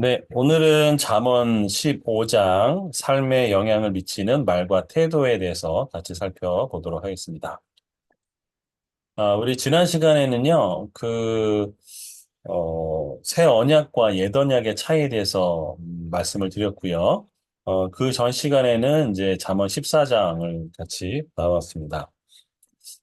네, 오늘은 잠언 15장 삶에 영향을 미치는 말과 태도에 대해서 같이 살펴보도록 하겠습니다. 우리 지난 시간에는요, 새 언약과 옛 언약의 차이에 대해서 말씀을 드렸고요. 그 전 시간에는 이제 잠언 14장을 같이 나왔습니다.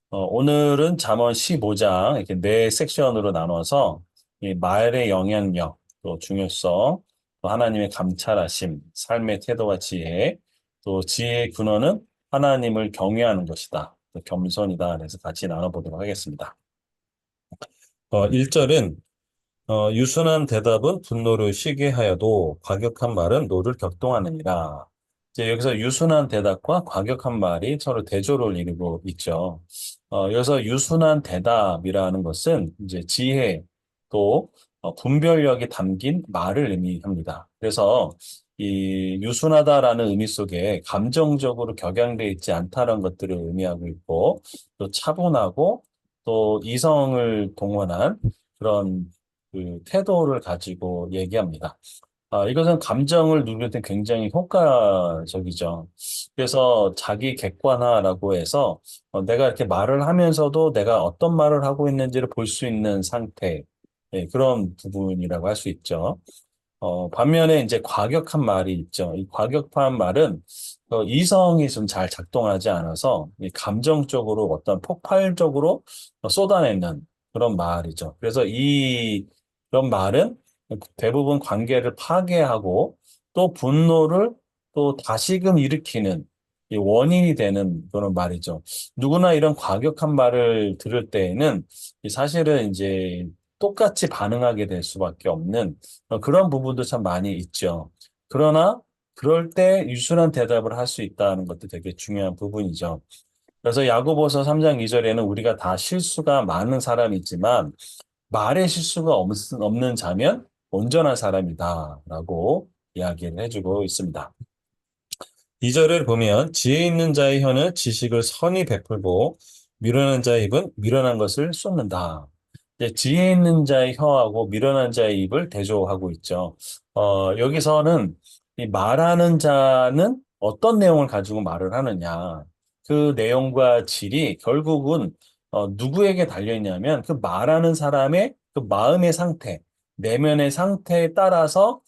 오늘은 잠언 15장 이렇게 네 섹션으로 나눠서 이 말의 영향력, 또 중요성, 또 하나님의 감찰하심, 삶의 태도와 지혜, 또 지혜의 근원은 하나님을 경외하는 것이다. 또 겸손이다. 그래서 같이 나눠보도록 하겠습니다. 1절은 유순한 대답은 분노를 쉬게 하여도 과격한 말은 노를 격동하느니라. 이제 여기서 유순한 대답과 과격한 말이 서로 대조를 이루고 있죠. 여기서 유순한 대답이라는 것은 이제 지혜 또 분별력이 담긴 말을 의미합니다. 그래서 이 유순하다라는 의미 속에 감정적으로 격양되어 있지 않다는 것들을 의미하고 있고 또 차분하고 또 이성을 동원한 그런 그 태도를 가지고 얘기합니다. 이것은 감정을 누릴 때 굉장히 효과적이죠. 그래서 자기 객관화라고 해서 내가 이렇게 말을 하면서도 내가 어떤 말을 하고 있는지를 볼 수 있는 상태, 예, 그런 부분이라고 할 수 있죠. 반면에 이제 과격한 말이 있죠. 이 과격한 말은 이성이 좀 잘 작동하지 않아서 이 감정적으로 어떤 폭발적으로 쏟아내는 그런 말이죠. 그래서 그런 말은 대부분 관계를 파괴하고 또 분노를 또 다시금 일으키는 이 원인이 되는 그런 말이죠. 누구나 이런 과격한 말을 들을 때에는 사실은 이제 똑같이 반응하게 될 수밖에 없는 그런 부분도 참 많이 있죠. 그러나 그럴 때 유순한 대답을 할 수 있다는 것도 되게 중요한 부분이죠. 그래서 야고보서 3장 2절에는 우리가 다 실수가 많은 사람이지만 말에 실수가 없는 자면 온전한 사람이다라고 이야기를 해주고 있습니다. 2절을 보면 지혜 있는 자의 혀는 지식을 선히 베풀고 미련한 자의 입은 미련한 것을 쏟는다. 이제 지혜 있는 자의 혀하고 미련한 자의 입을 대조하고 있죠. 여기서는 이 말하는 자는 어떤 내용을 가지고 말을 하느냐. 그 내용과 질이 결국은 누구에게 달려있냐면 그 말하는 사람의 그 마음의 상태, 내면의 상태에 따라서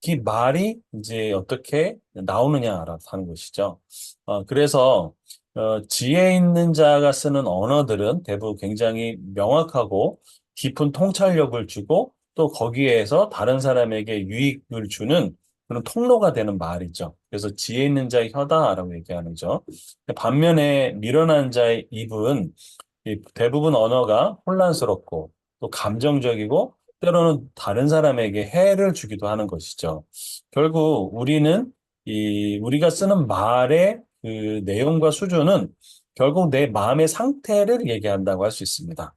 그 말이 이제 어떻게 나오느냐라고 하는 것이죠. 그래서 지혜 있는 자가 쓰는 언어들은 대부분 굉장히 명확하고 깊은 통찰력을 주고 또 거기에서 다른 사람에게 유익을 주는 그런 통로가 되는 말이죠. 그래서 지혜 있는 자의 혀다라고 얘기하는 죠. 반면에 미련한 자의 입은 이 대부분 언어가 혼란스럽고 또 감정적이고 때로는 다른 사람에게 해를 주기도 하는 것이죠. 결국 우리가 쓰는 말의 그 내용과 수준은 결국 내 마음의 상태를 얘기한다고 할 수 있습니다.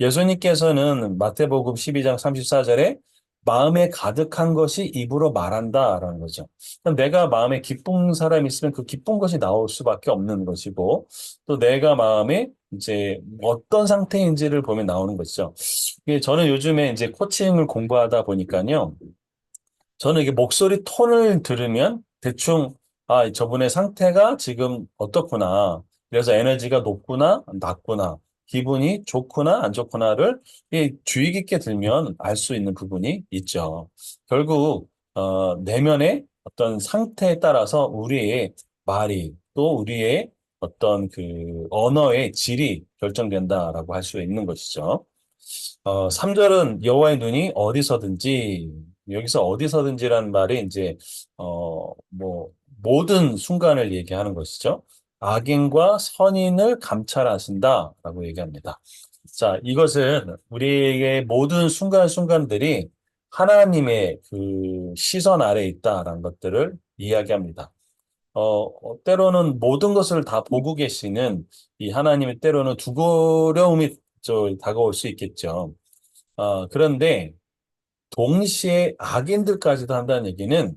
예수님께서는 마태복음 12장 34절에 마음에 가득한 것이 입으로 말한다라는 거죠. 그럼 내가 마음에 기쁜 사람이 있으면 그 기쁜 것이 나올 수밖에 없는 것이고 또 내가 마음에 이제 어떤 상태인지를 보면 나오는 것이죠. 저는 요즘에 이제 코칭을 공부하다 보니까요. 저는 이게 목소리 톤을 들으면 대충 저분의 상태가 지금 어떻구나. 그래서 에너지가 높구나, 낮구나. 기분이 좋구나, 안 좋구나를 주의 깊게 들면 알 수 있는 부분이 있죠. 결국 내면의 어떤 상태에 따라서 우리의 말이 또 우리의 어떤 그 언어의 질이 결정된다라고 할 수 있는 것이죠. 3절은 여호와의 눈이 어디서든지, 여기서 어디서든지라는 말이 이제, 모든 순간을 얘기하는 것이죠. 악인과 선인을 감찰하신다라고 얘기합니다. 자, 이것은 우리의 모든 순간순간들이 하나님의 그 시선 아래에 있다라는 것들을 이야기합니다. 때로는 모든 것을 다 보고 계시는 이 하나님의 때로는 두려움이 다가올 수 있겠죠. 그런데 동시에 악인들까지도 한다는 얘기는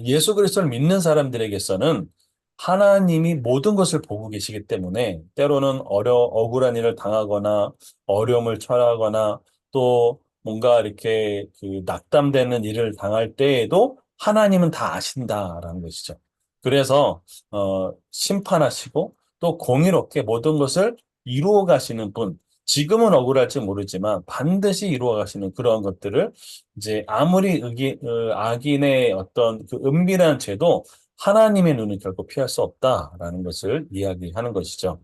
예수 그리스도를 믿는 사람들에게서는 하나님이 모든 것을 보고 계시기 때문에 때로는 억울한 일을 당하거나 어려움을 처하거나 또 뭔가 이렇게 그 낙담되는 일을 당할 때에도 하나님은 다 아신다라는 것이죠. 그래서 심판하시고 또 공의롭게 모든 것을 이루어 가시는 분, 지금은 억울할지 모르지만 반드시 이루어 가시는 그런 것들을 이제 아무리 악인의 어떤 그 은밀한 죄도 하나님의 눈은 결코 피할 수 없다라는 것을 이야기하는 것이죠.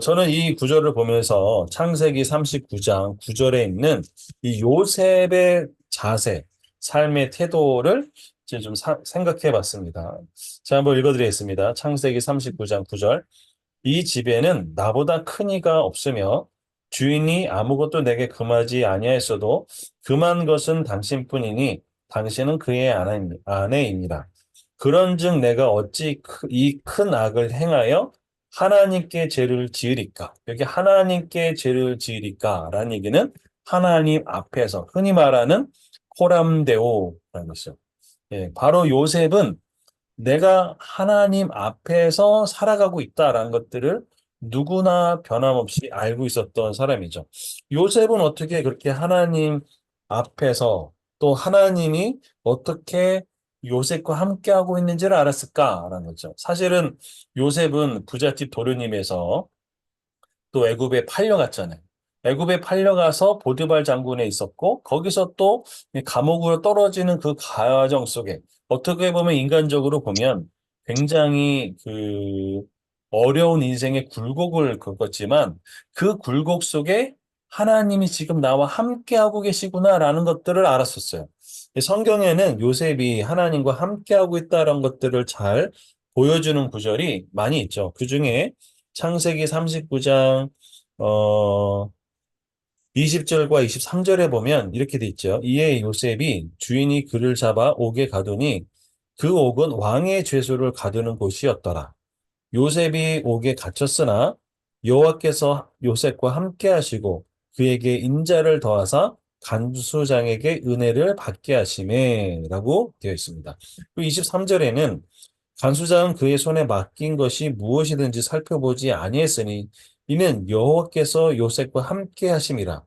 저는 이 구절을 보면서 창세기 39장 9절에 있는 이 요셉의 자세, 삶의 태도를 이제 좀 생각해 봤습니다. 자, 한번 읽어드리겠습니다. 창세기 39장 9절. 이 집에는 나보다 큰 이가 없으며 주인이 아무것도 내게 금하지 아니하였어도 금한 것은 당신뿐이니 당신은 그의 아내이니라. 그런즉 내가 어찌 이 큰 악을 행하여 하나님께 죄를 지으리까? 여기 하나님께 죄를 지으리까라는 얘기는 하나님 앞에서 흔히 말하는 코람데오라는 것이죠. 예, 바로 요셉은 내가 하나님 앞에서 살아가고 있다라는 것들을 누구나 변함없이 알고 있었던 사람이죠. 요셉은 어떻게 그렇게 하나님 앞에서 또 하나님이 어떻게 요셉과 함께하고 있는지를 알았을까라는 거죠. 사실은 요셉은 부잣집 도련님에서 또 애굽에 팔려갔잖아요. 애굽에 팔려가서 보디발 장군에 있었고 거기서 또 감옥으로 떨어지는 그 과정 속에 어떻게 보면 인간적으로 보면 굉장히 그 어려운 인생의 굴곡을 겪었지만 그 굴곡 속에 하나님이 지금 나와 함께하고 계시구나라는 것들을 알았었어요. 성경에는 요셉이 하나님과 함께하고 있다는 것들을 잘 보여주는 구절이 많이 있죠. 그중에 창세기 39장 20절과 23절에 보면 이렇게 돼 있죠. 이에 요셉이 주인이 그를 잡아 옥에 가두니 그 옥은 왕의 죄수를 가두는 곳이었더라. 요셉이 옥에 갇혔으나 여호와께서 요셉과 함께 하시고 그에게 인자를 더하사 간수장에게 은혜를 받게 하심에라고 되어 있습니다. 그 23절에는 간수장은 그의 손에 맡긴 것이 무엇이든지 살펴보지 아니했으니 이는 여호와께서 요셉과 함께 하심이라.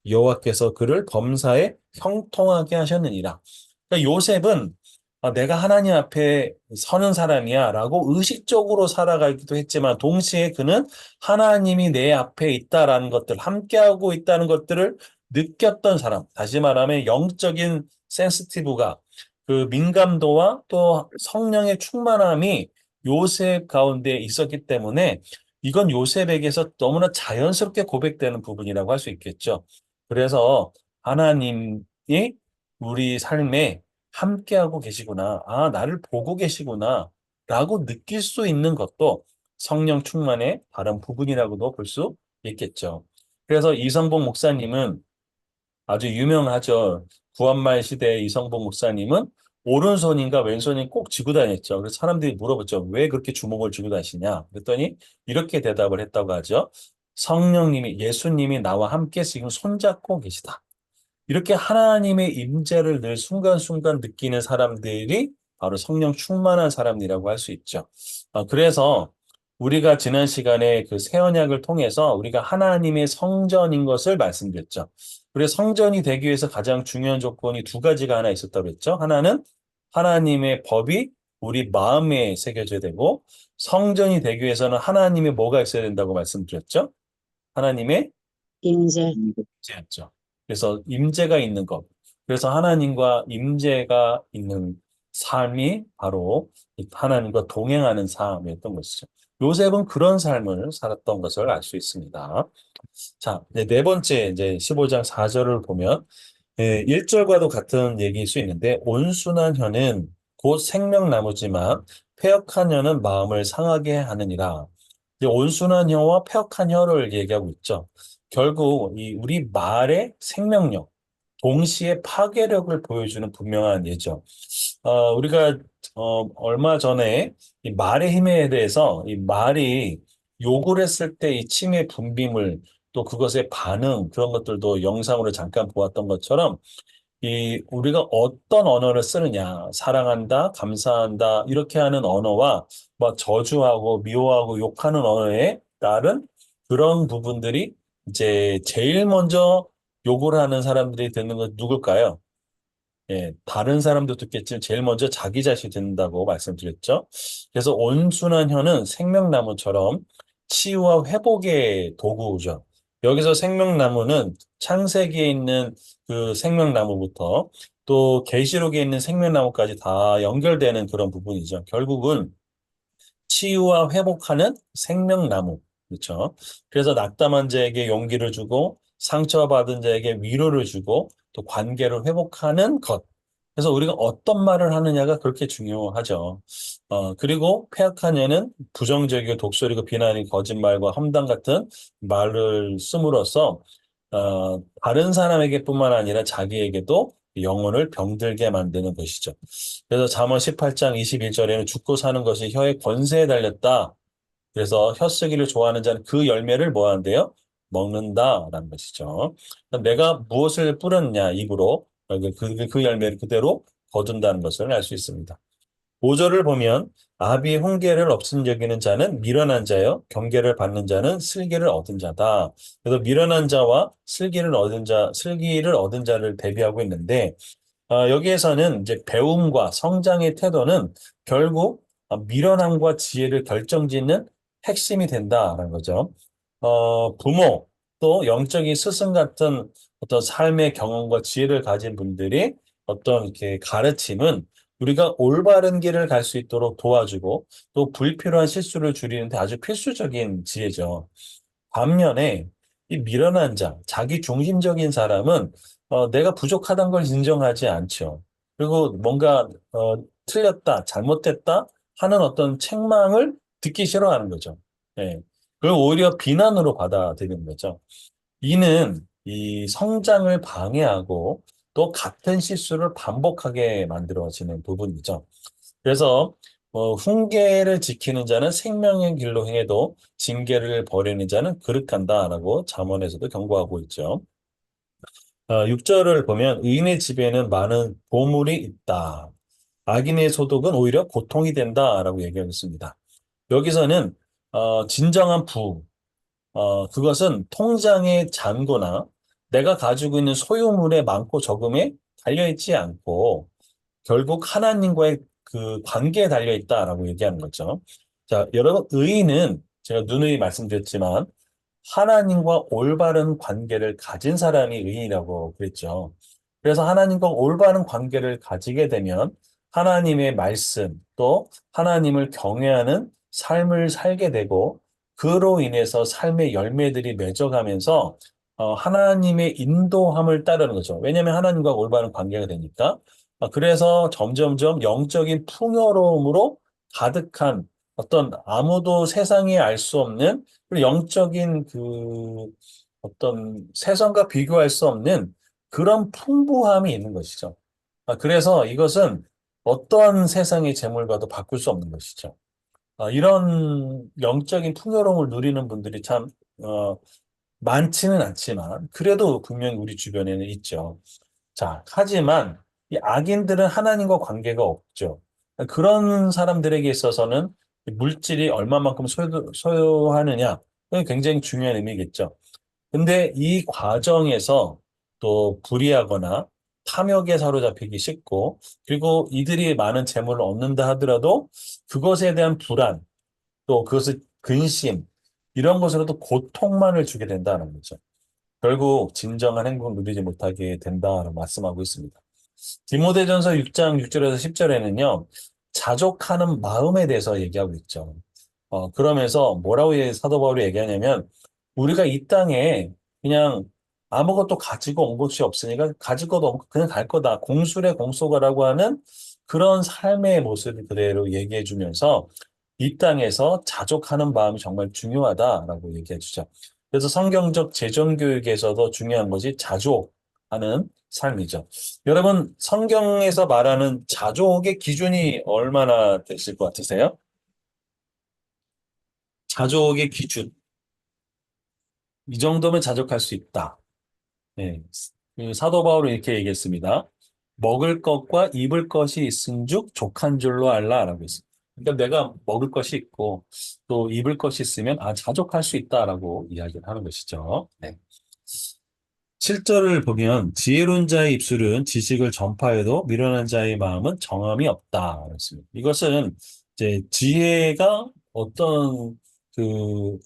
여호와께서 그를 범사에 형통하게 하셨느니라. 그러니까 요셉은 내가 하나님 앞에 서는 사람이야라고 의식적으로 살아가기도 했지만 동시에 그는 하나님이 내 앞에 있다라는 것들, 함께하고 있다는 것들을 느꼈던 사람. 다시 말하면 영적인 센시티브가 그 민감도와 또 성령의 충만함이 요셉 가운데 있었기 때문에 이건 요셉에게서 너무나 자연스럽게 고백되는 부분이라고 할 수 있겠죠. 그래서 하나님이 우리 삶에 함께하고 계시구나. 아, 나를 보고 계시구나. 라고 느낄 수 있는 것도 성령 충만의 다른 부분이라고도 볼 수 있겠죠. 그래서 이성복 목사님은 아주 유명하죠. 구한말 시대의 이성복 목사님은 오른손인가 왼손인 꼭 쥐고 다녔죠. 그래서 사람들이 물어봤죠. 왜 그렇게 주먹을 쥐고 다니시냐? 그랬더니 이렇게 대답을 했다고 하죠. 성령님이, 예수님이 나와 함께 지금 손잡고 계시다. 이렇게 하나님의 임재를 늘 순간순간 느끼는 사람들이 바로 성령 충만한 사람이라고 할 수 있죠. 그래서 우리가 지난 시간에 그 새 언약을 통해서 우리가 하나님의 성전인 것을 말씀드렸죠. 그래서 성전이 되기 위해서 가장 중요한 조건이 두 가지가 하나 있었다고 했죠. 하나는 하나님의 법이 우리 마음에 새겨져야 되고 성전이 되기 위해서는 하나님의 뭐가 있어야 된다고 말씀드렸죠. 하나님의 인재. 임재였죠. 그래서 임재가 있는 것. 그래서 하나님과 임재가 있는 삶이 바로 하나님과 동행하는 삶이었던 것이죠. 요셉은 그런 삶을 살았던 것을 알 수 있습니다. 자, 이제 네 번째 이제 15장 4절을 보면 1절과도 같은 얘기일 수 있는데 온순한 혀는 곧 생명나무지만 패역한 혀는 마음을 상하게 하느니라. 이제 온순한 혀와 패역한 혀를 얘기하고 있죠. 결국 이 우리 말의 생명력, 동시에 파괴력을 보여주는 분명한 예죠. 우리가 얼마 전에 이 말의 힘에 대해서 이 말이 욕을 했을 때 이 침의 분비물 또 그것의 반응 그런 것들도 영상으로 잠깐 보았던 것처럼 이 우리가 어떤 언어를 쓰느냐 사랑한다 감사한다 이렇게 하는 언어와 뭐 저주하고 미워하고 욕하는 언어에 따른 그런 부분들이 이제 제일 먼저 욕을 하는 사람들이 듣는 건 누굴까요? 예, 다른 사람도 듣겠지만 제일 먼저 자기 자신이 듣는다고 말씀드렸죠. 그래서 온순한 혀는 생명나무처럼 치유와 회복의 도구죠. 여기서 생명나무는 창세기에 있는 그 생명나무부터 또 계시록에 있는 생명나무까지 다 연결되는 그런 부분이죠. 결국은 치유와 회복하는 생명나무. 그렇죠. 그래서 낙담한 자에게 용기를 주고 상처받은 자에게 위로를 주고 또 관계를 회복하는 것. 그래서 우리가 어떤 말을 하느냐가 그렇게 중요하죠. 그리고 폐악한 예는 부정적이고 독설이고 비난이 거짓말과 험담 같은 말을 씀으로써 다른 사람에게뿐만 아니라 자기에게도 영혼을 병들게 만드는 것이죠. 그래서 잠언 18장 21절에는 죽고 사는 것이 혀의 권세에 달렸다. 그래서 혀 쓰기를 좋아하는 자는 그 열매를 뭐 한대요? 먹는다라는 것이죠. 그러니까 내가 무엇을 뿌렸냐 입으로 그 열매를 그대로 거둔다는 것을 알 수 있습니다. 5절을 보면 아비의 훈계를 없인 여기는 자는 미련한 자요 경계를 받는 자는 슬기를 얻은 자다. 그래서 미련한 자와 슬기를 얻은 자를 대비하고 있는데 여기에서는 이제 배움과 성장의 태도는 결국 미련함과 지혜를 결정짓는 핵심이 된다라는 거죠. 부모 또 영적인 스승 같은 어떤 삶의 경험과 지혜를 가진 분들이 어떤 이렇게 가르침은 우리가 올바른 길을 갈 수 있도록 도와주고 또 불필요한 실수를 줄이는데 아주 필수적인 지혜죠. 반면에 이 미련한 자, 자기 중심적인 사람은 내가 부족하다는 걸 인정하지 않죠. 그리고 뭔가 틀렸다, 잘못됐다 하는 어떤 책망을 듣기 싫어하는 거죠. 예. 그리고 오히려 비난으로 받아들이는 거죠. 이는 이 성장을 방해하고 또 같은 실수를 반복하게 만들어지는 부분이죠. 그래서 훈계를 지키는 자는 생명의 길로 행해도 징계를 버리는 자는 그릇간다라고 잠언에서도 경고하고 있죠. 6절을 보면 의인의 집에는 많은 보물이 있다. 악인의 소득은 오히려 고통이 된다라고 얘기하고 있습니다. 여기서는 진정한 그것은 통장의 잔고나 내가 가지고 있는 소유물의 많고 적음에 달려있지 않고 결국 하나님과의 그 관계에 달려 있다라고 얘기하는 거죠. 자, 여러분, 의인은 제가 누누이 말씀드렸지만 하나님과 올바른 관계를 가진 사람이 의인이라고 그랬죠. 그래서 하나님과 올바른 관계를 가지게 되면 하나님의 말씀 또 하나님을 경외하는 삶을 살게 되고 그로 인해서 삶의 열매들이 맺어가면서 하나님의 인도함을 따르는 거죠. 왜냐하면 하나님과 올바른 관계가 되니까. 그래서 점점점 영적인 풍요로움으로 가득한 어떤 아무도 세상에 알 수 없는 그리고 영적인 그 어떤 세상과 비교할 수 없는 그런 풍부함이 있는 것이죠. 그래서 이것은 어떠한 세상의 재물과도 바꿀 수 없는 것이죠. 이런 영적인 풍요로움을 누리는 분들이 참, 많지는 않지만, 그래도 분명히 우리 주변에는 있죠. 자, 하지만 이 악인들은 하나님과 관계가 없죠. 그런 사람들에게 있어서는 물질이 얼마만큼 소요하느냐, 그게 굉장히 중요한 의미겠죠. 근데 이 과정에서 또 불의하거나 탐욕에 사로잡히기 쉽고, 그리고 이들이 많은 재물을 얻는다 하더라도 그것에 대한 불안, 또 그것을 근심, 이런 것으로도 고통만을 주게 된다는 거죠. 결국 진정한 행복을 누리지 못하게 된다라고 말씀하고 있습니다. 디모데전서 6장 6절에서 10절에는요, 자족하는 마음에 대해서 얘기하고 있죠. 그러면서 뭐라고 사도 바울이 얘기하냐면, 우리가 이 땅에 그냥 아무것도 가지고 온 것이 없으니까 가질 것도 없고 그냥 갈 거다. 공술의 공소가라고 하는 그런 삶의 모습을 그대로 얘기해 주면서 이 땅에서 자족하는 마음이 정말 중요하다라고 얘기해 주죠. 그래서 성경적 재정 교육에서도 중요한 것이 자족하는 삶이죠. 여러분, 성경에서 말하는 자족의 기준이 얼마나 되실 것 같으세요? 자족의 기준. 이 정도면 자족할 수 있다. 네. 그 사도 바울은 이렇게 얘기했습니다. 먹을 것과 입을 것이 있은즉 족한 줄로 알라라고 했습니다. 그러니까 내가 먹을 것이 있고 또 입을 것이 있으면 자족할 수 있다라고 이야기를 하는 것이죠. 네. 7절을 보면 지혜로운 자의 입술은 지식을 전파해도 미련한 자의 마음은 정함이 없다. 그렇습니다. 이것은 이제 지혜가 어떤 그,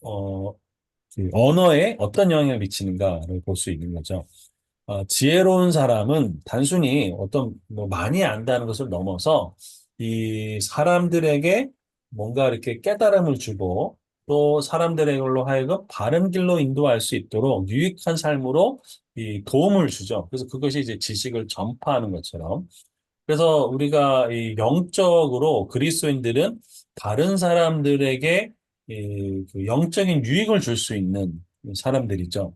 어, 그 언어에 어떤 영향을 미치는가를 볼 수 있는 거죠. 지혜로운 사람은 단순히 어떤 뭐 많이 안다는 것을 넘어서 이 사람들에게 뭔가 이렇게 깨달음을 주고 또 사람들에게로 하여금 바른 길로 인도할 수 있도록 유익한 삶으로 이 도움을 주죠. 그래서 그것이 이제 지식을 전파하는 것처럼 그래서 우리가 이 영적으로 그리스도인들은 다른 사람들에게 그 영적인 유익을 줄 수 있는 사람들이죠.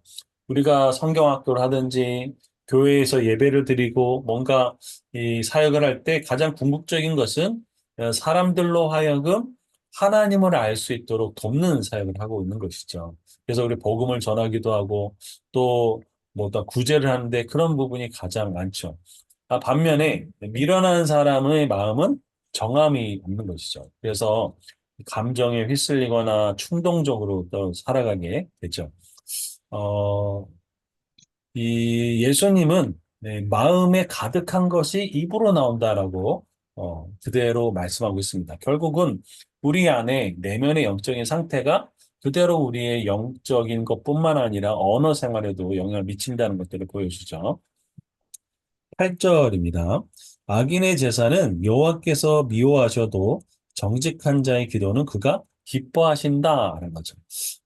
우리가 성경학교를 하든지 교회에서 예배를 드리고 뭔가 이 사역을 할 때 가장 궁극적인 것은 사람들로 하여금 하나님을 알 수 있도록 돕는 사역을 하고 있는 것이죠. 그래서 우리 복음을 전하기도 하고 또 뭐 또 구제를 하는데 그런 부분이 가장 많죠. 반면에 미련한 사람의 마음은 정함이 없는 것이죠. 그래서 감정에 휩쓸리거나 충동적으로 또 살아가게 되죠. 어, 이 예수님은 네, 마음에 가득한 것이 입으로 나온다라고 그대로 말씀하고 있습니다. 결국은 우리 안에 내면의 영적인 상태가 그대로 우리의 영적인 것뿐만 아니라 언어 생활에도 영향을 미친다는 것들을 보여주죠. 8절입니다. 악인의 제사는 여호와께서 미워하셔도 정직한 자의 기도는 그가 기뻐하신다라는 거죠.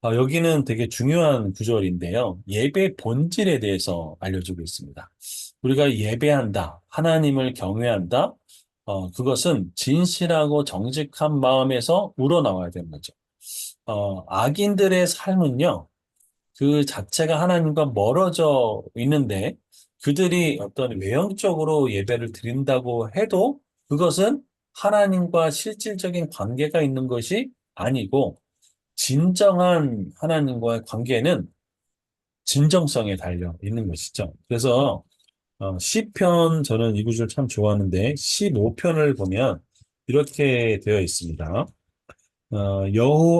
여기는 되게 중요한 구절인데요. 예배 본질에 대해서 알려주고 있습니다. 우리가 예배한다, 하나님을 경외한다, 그것은 진실하고 정직한 마음에서 우러나와야 되는 거죠. 악인들의 삶은요, 그 자체가 하나님과 멀어져 있는데 그들이 어떤 외형적으로 예배를 드린다고 해도 그것은 하나님과 실질적인 관계가 있는 것이 아니고 진정한 하나님과의 관계는 진정성에 달려 있는 것이죠. 그래서 시편 저는 이 구절 참 좋아하는데 15편을 보면 이렇게 되어 있습니다.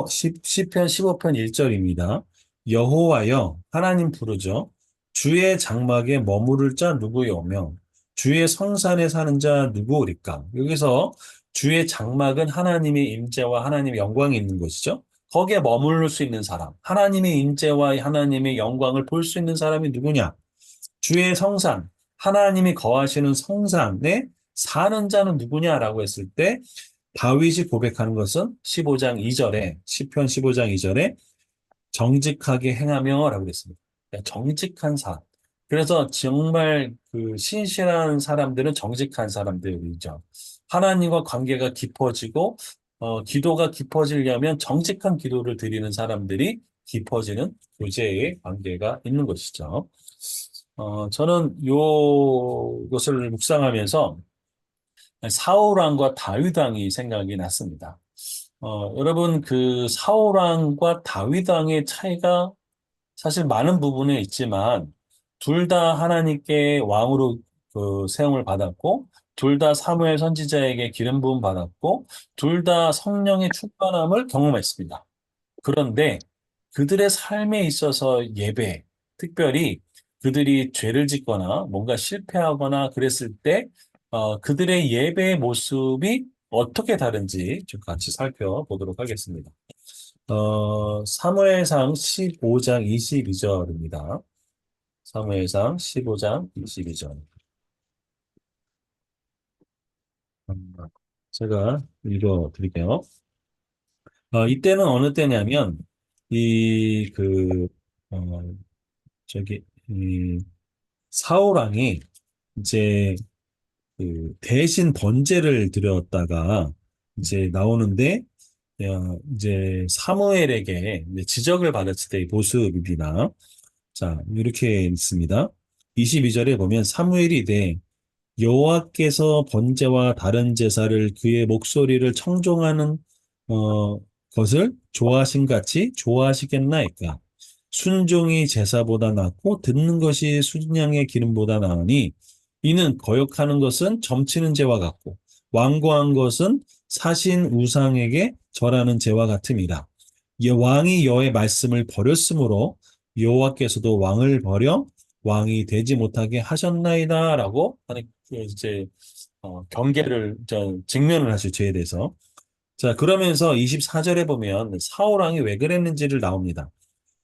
시편 15편 1절입니다. 여호와여, 하나님 부르죠. 주의 장막에 머무를 자 누구여며, 주의 성산에 사는 자 누구오리까? 여기서 주의 장막은 하나님의 임재와 하나님의 영광이 있는 곳이죠. 거기에 머무를 수 있는 사람, 하나님의 임재와 하나님의 영광을 볼 수 있는 사람이 누구냐? 주의 성산, 하나님이 거하시는 성산에 사는 자는 누구냐라고 했을 때 다윗이 고백하는 것은 15장 2절에 시편 15장 2절에 정직하게 행하며라고 그랬습니다. 그러니까 정직한 삶. 그래서 정말 그 신실한 사람들은 정직한 사람들이죠. 하나님과 관계가 깊어지고 기도가 깊어지려면 정직한 기도를 드리는 사람들이 깊어지는 교제의 관계가 있는 것이죠. 저는 요것을 묵상하면서 사울 왕과 다윗 왕이 생각이 났습니다. 여러분 그 사울 왕과 다윗 왕의 차이가 사실 많은 부분에 있지만 둘 다 하나님께 왕으로 그 세움을 받았고 둘 다 사무엘 선지자에게 기름 부음 받았고 둘 다 성령의 충만함을 경험했습니다. 그런데 그들의 삶에 있어서 예배, 특별히 그들이 죄를 짓거나 뭔가 실패하거나 그랬을 때, 그들의 예배의 모습이 어떻게 다른지 좀 같이 살펴보도록 하겠습니다. 사무엘상 15장 22절입니다. 사무엘상 15장 22절. 제가 읽어 드릴게요. 이때는 어느 때냐면, 이, 그, 어, 저기, 사울왕이 이제 대신 번제를 드렸다가 이제 나오는데, 이제 사무엘에게 이제 지적을 받았을 때의 모습입니다. 자, 이렇게 있습니다. 22절에 보면 사무엘이 여호와께서 번제와 다른 제사를 그의 목소리를 청종하는 어, 것을 좋아하신 같이 좋아하시겠나이까? 순종이 제사보다 낫고 듣는 것이 순양의 기름보다 나으니 이는 거역하는 것은 점치는 죄와 같고 완고한 것은 사신 우상에게 절하는 죄와 같음이라. 왕이 여의 말씀을 버렸으므로 여호와께서도 왕을 버려 왕이 되지 못하게 하셨나이다라고 하는 그 이제 경계를 직면을 하실 죄에 대해서. 자, 그러면서 24절에 보면 사울 왕이 왜 그랬는지를 나옵니다.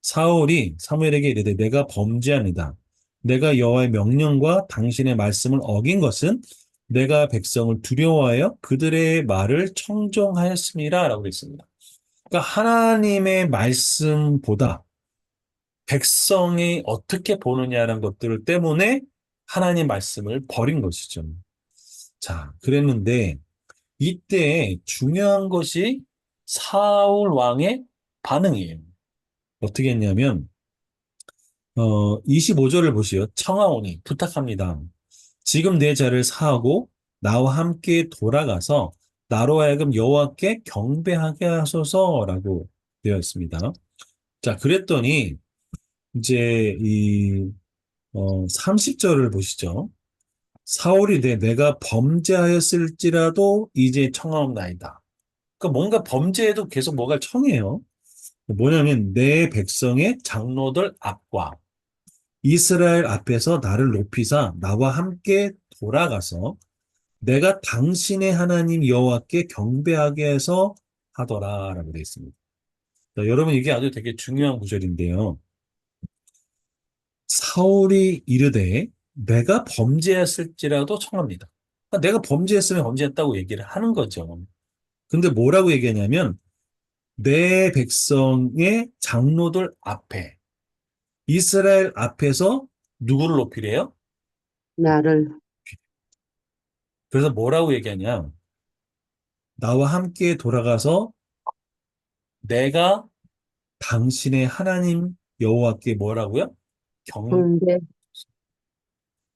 사울이 사무엘에게 이르되 내가 범죄합니다. 내가 여호와의 명령과 당신의 말씀을 어긴 것은 내가 백성을 두려워하여 그들의 말을 청종하였습니다라고 그랬습니다. 그러니까 하나님의 말씀보다 백성이 어떻게 보느냐는 것들 때문에 하나님 말씀을 버린 것이죠. 자, 그랬는데 이때 중요한 것이 사울 왕의 반응이에요. 어떻게 했냐면 25절을 보시오. 청하오니 부탁합니다. 지금 내 자를 사하고 나와 함께 돌아가서 나로 하여금 여호와께 경배하게 하소서라고 되어 있습니다. 자, 그랬더니 이제 이 30절을 보시죠. 사울이 내가 범죄하였을지라도 이제 청하옵나이다. 그러니까 뭔가 범죄에도 계속 뭐가 청해요. 뭐냐면 내 백성의 장로들 앞과 이스라엘 앞에서 나를 높이사 나와 함께 돌아가서 내가 당신의 하나님 여호와께 경배하게 해서 하더라라고 되어 있습니다. 자, 여러분 이게 아주 되게 중요한 구절인데요. 사울이 이르되 내가 범죄했을지라도 청합니다. 그러니까 내가 범죄했으면 범죄했다고 얘기를 하는 거죠. 근데 뭐라고 얘기하냐면 내 백성의 장로들 앞에 이스라엘 앞에서 누구를 높이래요? 나를. 그래서 뭐라고 얘기하냐? 나와 함께 돌아가서 내가 당신의 하나님 여호와께 뭐라고요? 경. 경배.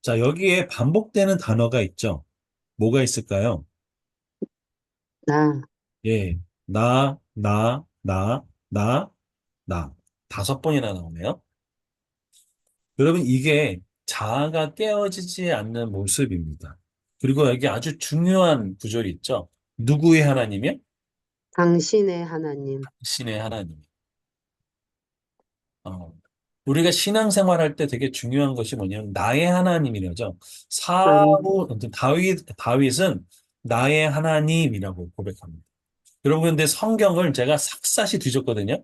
자, 여기에 반복되는 단어가 있죠. 뭐가 있을까요? 나. 예, 나. 5번이나 나오네요. 여러분, 이게 자아가 깨어지지 않는 모습입니다. 그리고 여기 아주 중요한 구절이 있죠. 누구의 하나님이요? 당신의 하나님. 신의 하나님. 어, 우리가 신앙생활할 때 되게 중요한 것이 뭐냐면 나의 하나님이라죠. 난. 다윗은 나의 하나님이라고 고백합니다. 여러분, 근데 성경을 제가 샅샅이 뒤졌거든요.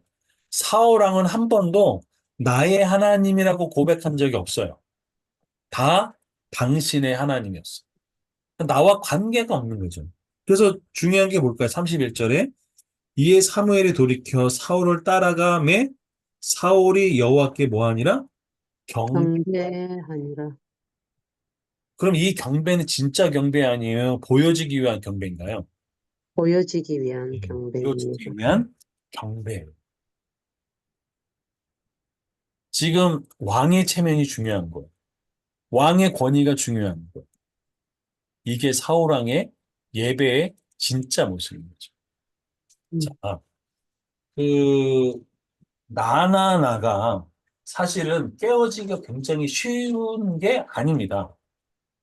사울왕은 한 번도 나의 하나님이라고 고백한 적이 없어요. 다 당신의 하나님이었어요. 나와 관계가 없는 거죠. 그래서 중요한 게 뭘까요? 31절에 이에 사무엘이 돌이켜 사울을 따라가매 사울이 여호와께 뭐하니라? 경. 경배하니라. 그럼 이 경배는 진짜 경배 아니에요? 보여지기 위한 경배인가요? 보여지기 위한 예, 보여지기 경배입니다. 위한 경배. 지금 왕의 체면이 중요한 거예요. 왕의 권위가 중요한 거예요. 이게 사울왕의 예배의 진짜 모습인 거죠. 음. 자, 그 나가 사실은 깨어지기가 굉장히 쉬운 게 아닙니다.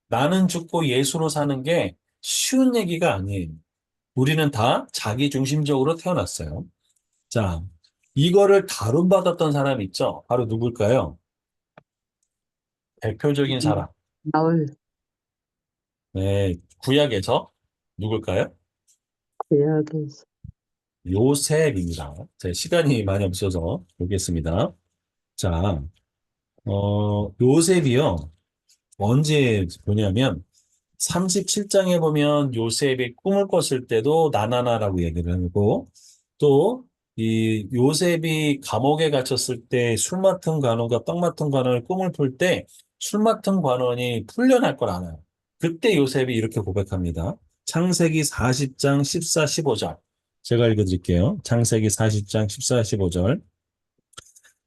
나는 죽고 예수로 사는 게 쉬운 얘기가 아니에요. 우리는 다 자기중심적으로 태어났어요. 자, 이거를 다룬받았던 사람이 있죠. 바로 누굴까요? 대표적인 사람. 나올. 네, 구약에서 누굴까요? 구약에서. 요셉입니다. 제 시간이 많이 없어서 보겠습니다. 자, 요셉이요. 언제 보냐면 37장에 보면 요셉이 꿈을 꿨을 때도 나나나라고 얘기를 하고 또 이 요셉이 감옥에 갇혔을 때 술 맡은 관원과 떡 맡은 관원을 꿈을 풀 때 술 맡은 관원이 풀려날 걸 알아요. 그때 요셉이 이렇게 고백합니다. 창세기 40장 14, 15절. 제가 읽어드릴게요. 창세기 40장 14, 15절.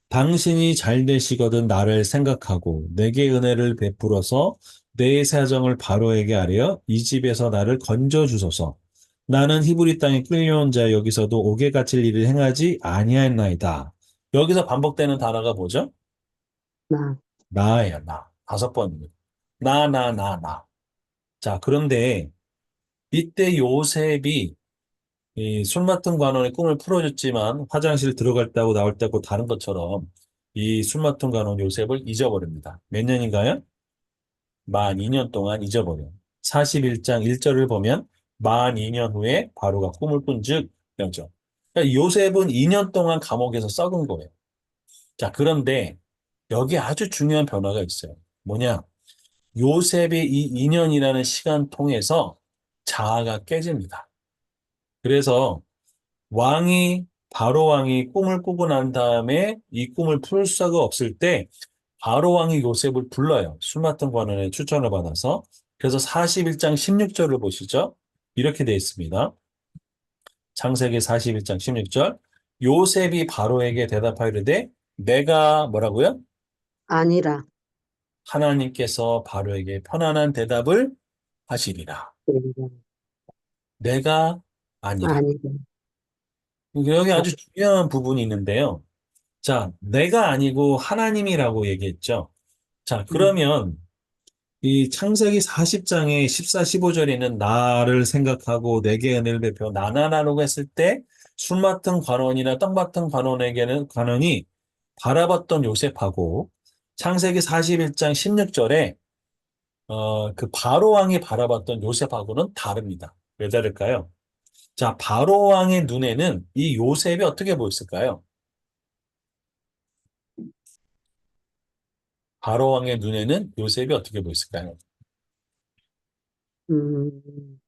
당신이 잘 되시거든 나를 생각하고 내게 은혜를 베풀어서 내 사정을 바로에게 아뢰어 이 집에서 나를 건져 주소서. 나는 히브리 땅에 끌려온 자 여기서도 옥에 갇힐 일을 행하지 아니하였나이다. 여기서 반복되는 단어가 뭐죠? 나. 나예요, 나. 5번입니다. 나. 자, 그런데 이때 요셉이 이 술 맡은 관원의 꿈을 풀어줬지만 화장실 들어갈 때하고 나올 때하고 다른 것처럼 이 술 맡은 관원 요셉을 잊어버립니다. 몇 년인가요? 만 2년 동안 잊어버려요. 41장 1절을 보면 만 2년 후에 바로가 꿈을 꾼즉 이죠. 그러니까 요셉은 2년 동안 감옥에서 썩은 거예요. 자, 그런데 여기 아주 중요한 변화가 있어요. 뭐냐? 요셉의 이 2년이라는 시간 통해서 자아가 깨집니다. 그래서 바로 왕이 꿈을 꾸고 난 다음에 이 꿈을 풀 수가 없을 때 바로 왕이 요셉을 불러요. 술 맡은 관원의 추천을 받아서. 그래서 41장 16절을 보시죠. 이렇게 되어 있습니다. 창세기 41장 16절. 요셉이 바로에게 대답하이르되 내가 뭐라고요? 아니라. 하나님께서 바로에게 편안한 대답을 하시리라. 아니라. 내가 아니라. 아니라. 여기 아, 아주 중요한 부분이 있는데요. 자, 내가 아니고 하나님이라고 얘기했죠. 자, 음, 그러면 이 창세기 40장의 14, 15절에는 나를 생각하고 내게 은혜를 베풀어 나나라고 했을 때 술 맡은 관원이나 떡 맡은 관원이 바라봤던 요셉하고 창세기 41장 16절에 그 바로 왕이 바라봤던 요셉하고는 다릅니다. 왜 다를까요? 자, 바로 왕의 눈에는 이 요셉이 어떻게 보였을까요? 바로 왕의 눈에는 요셉이 어떻게 보였을까요? 음,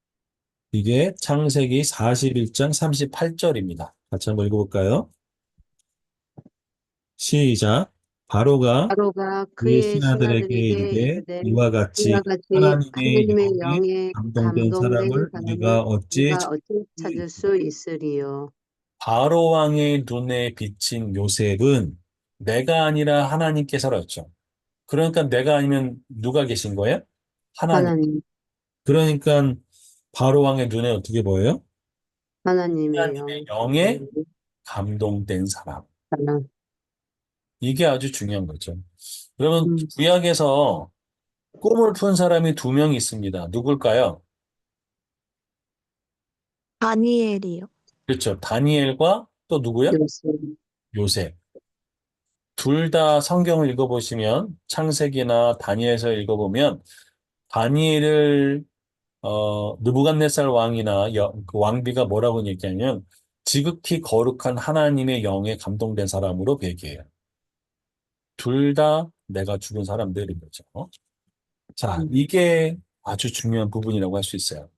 이게 창세기 41장 38절입니다. 같이 한번 읽어볼까요? 시작. 바로가 바로가 그의 그의 신하들에게 신하들에게 이르되 이르되 이와 이와 같이 같이 하나님의 하나님의 영에 영에 감동된 감동된 사람을 우리가 사람을 어찌 우리가 찾을 어찌 수 찾을 있으리까? 수 있으리요. 바로 왕의 눈에 비친 요셉은 내가 아니라 하나님께서였죠. 그러니까 내가 아니면 누가 계신 거예요? 하나님. 하나님, 그러니까 바로 왕의 눈에 어떻게 보여요? 하나님의 하나님의 영에 영에 감동된 감동된 사람. 사람. 이게 아주 중요한 거죠. 그러면 음, 구약에서 꿈을 푼 사람이 두 명 있습니다. 누굴까요? 다니엘이요. 그렇죠. 다니엘과 또 누구요? 요셉. 요셉. 둘 다 성경을 읽어보시면 창세기나 다니엘서 읽어보면 다니엘을 느부갓네살 왕이나 그 왕비가 뭐라고 얘기하면 지극히 거룩한 하나님의 영에 감동된 사람으로 얘기해요. 둘 다 내가 죽은 사람들인 거죠. 자, 음, 이게 아주 중요한 부분이라고 할 수 있어요.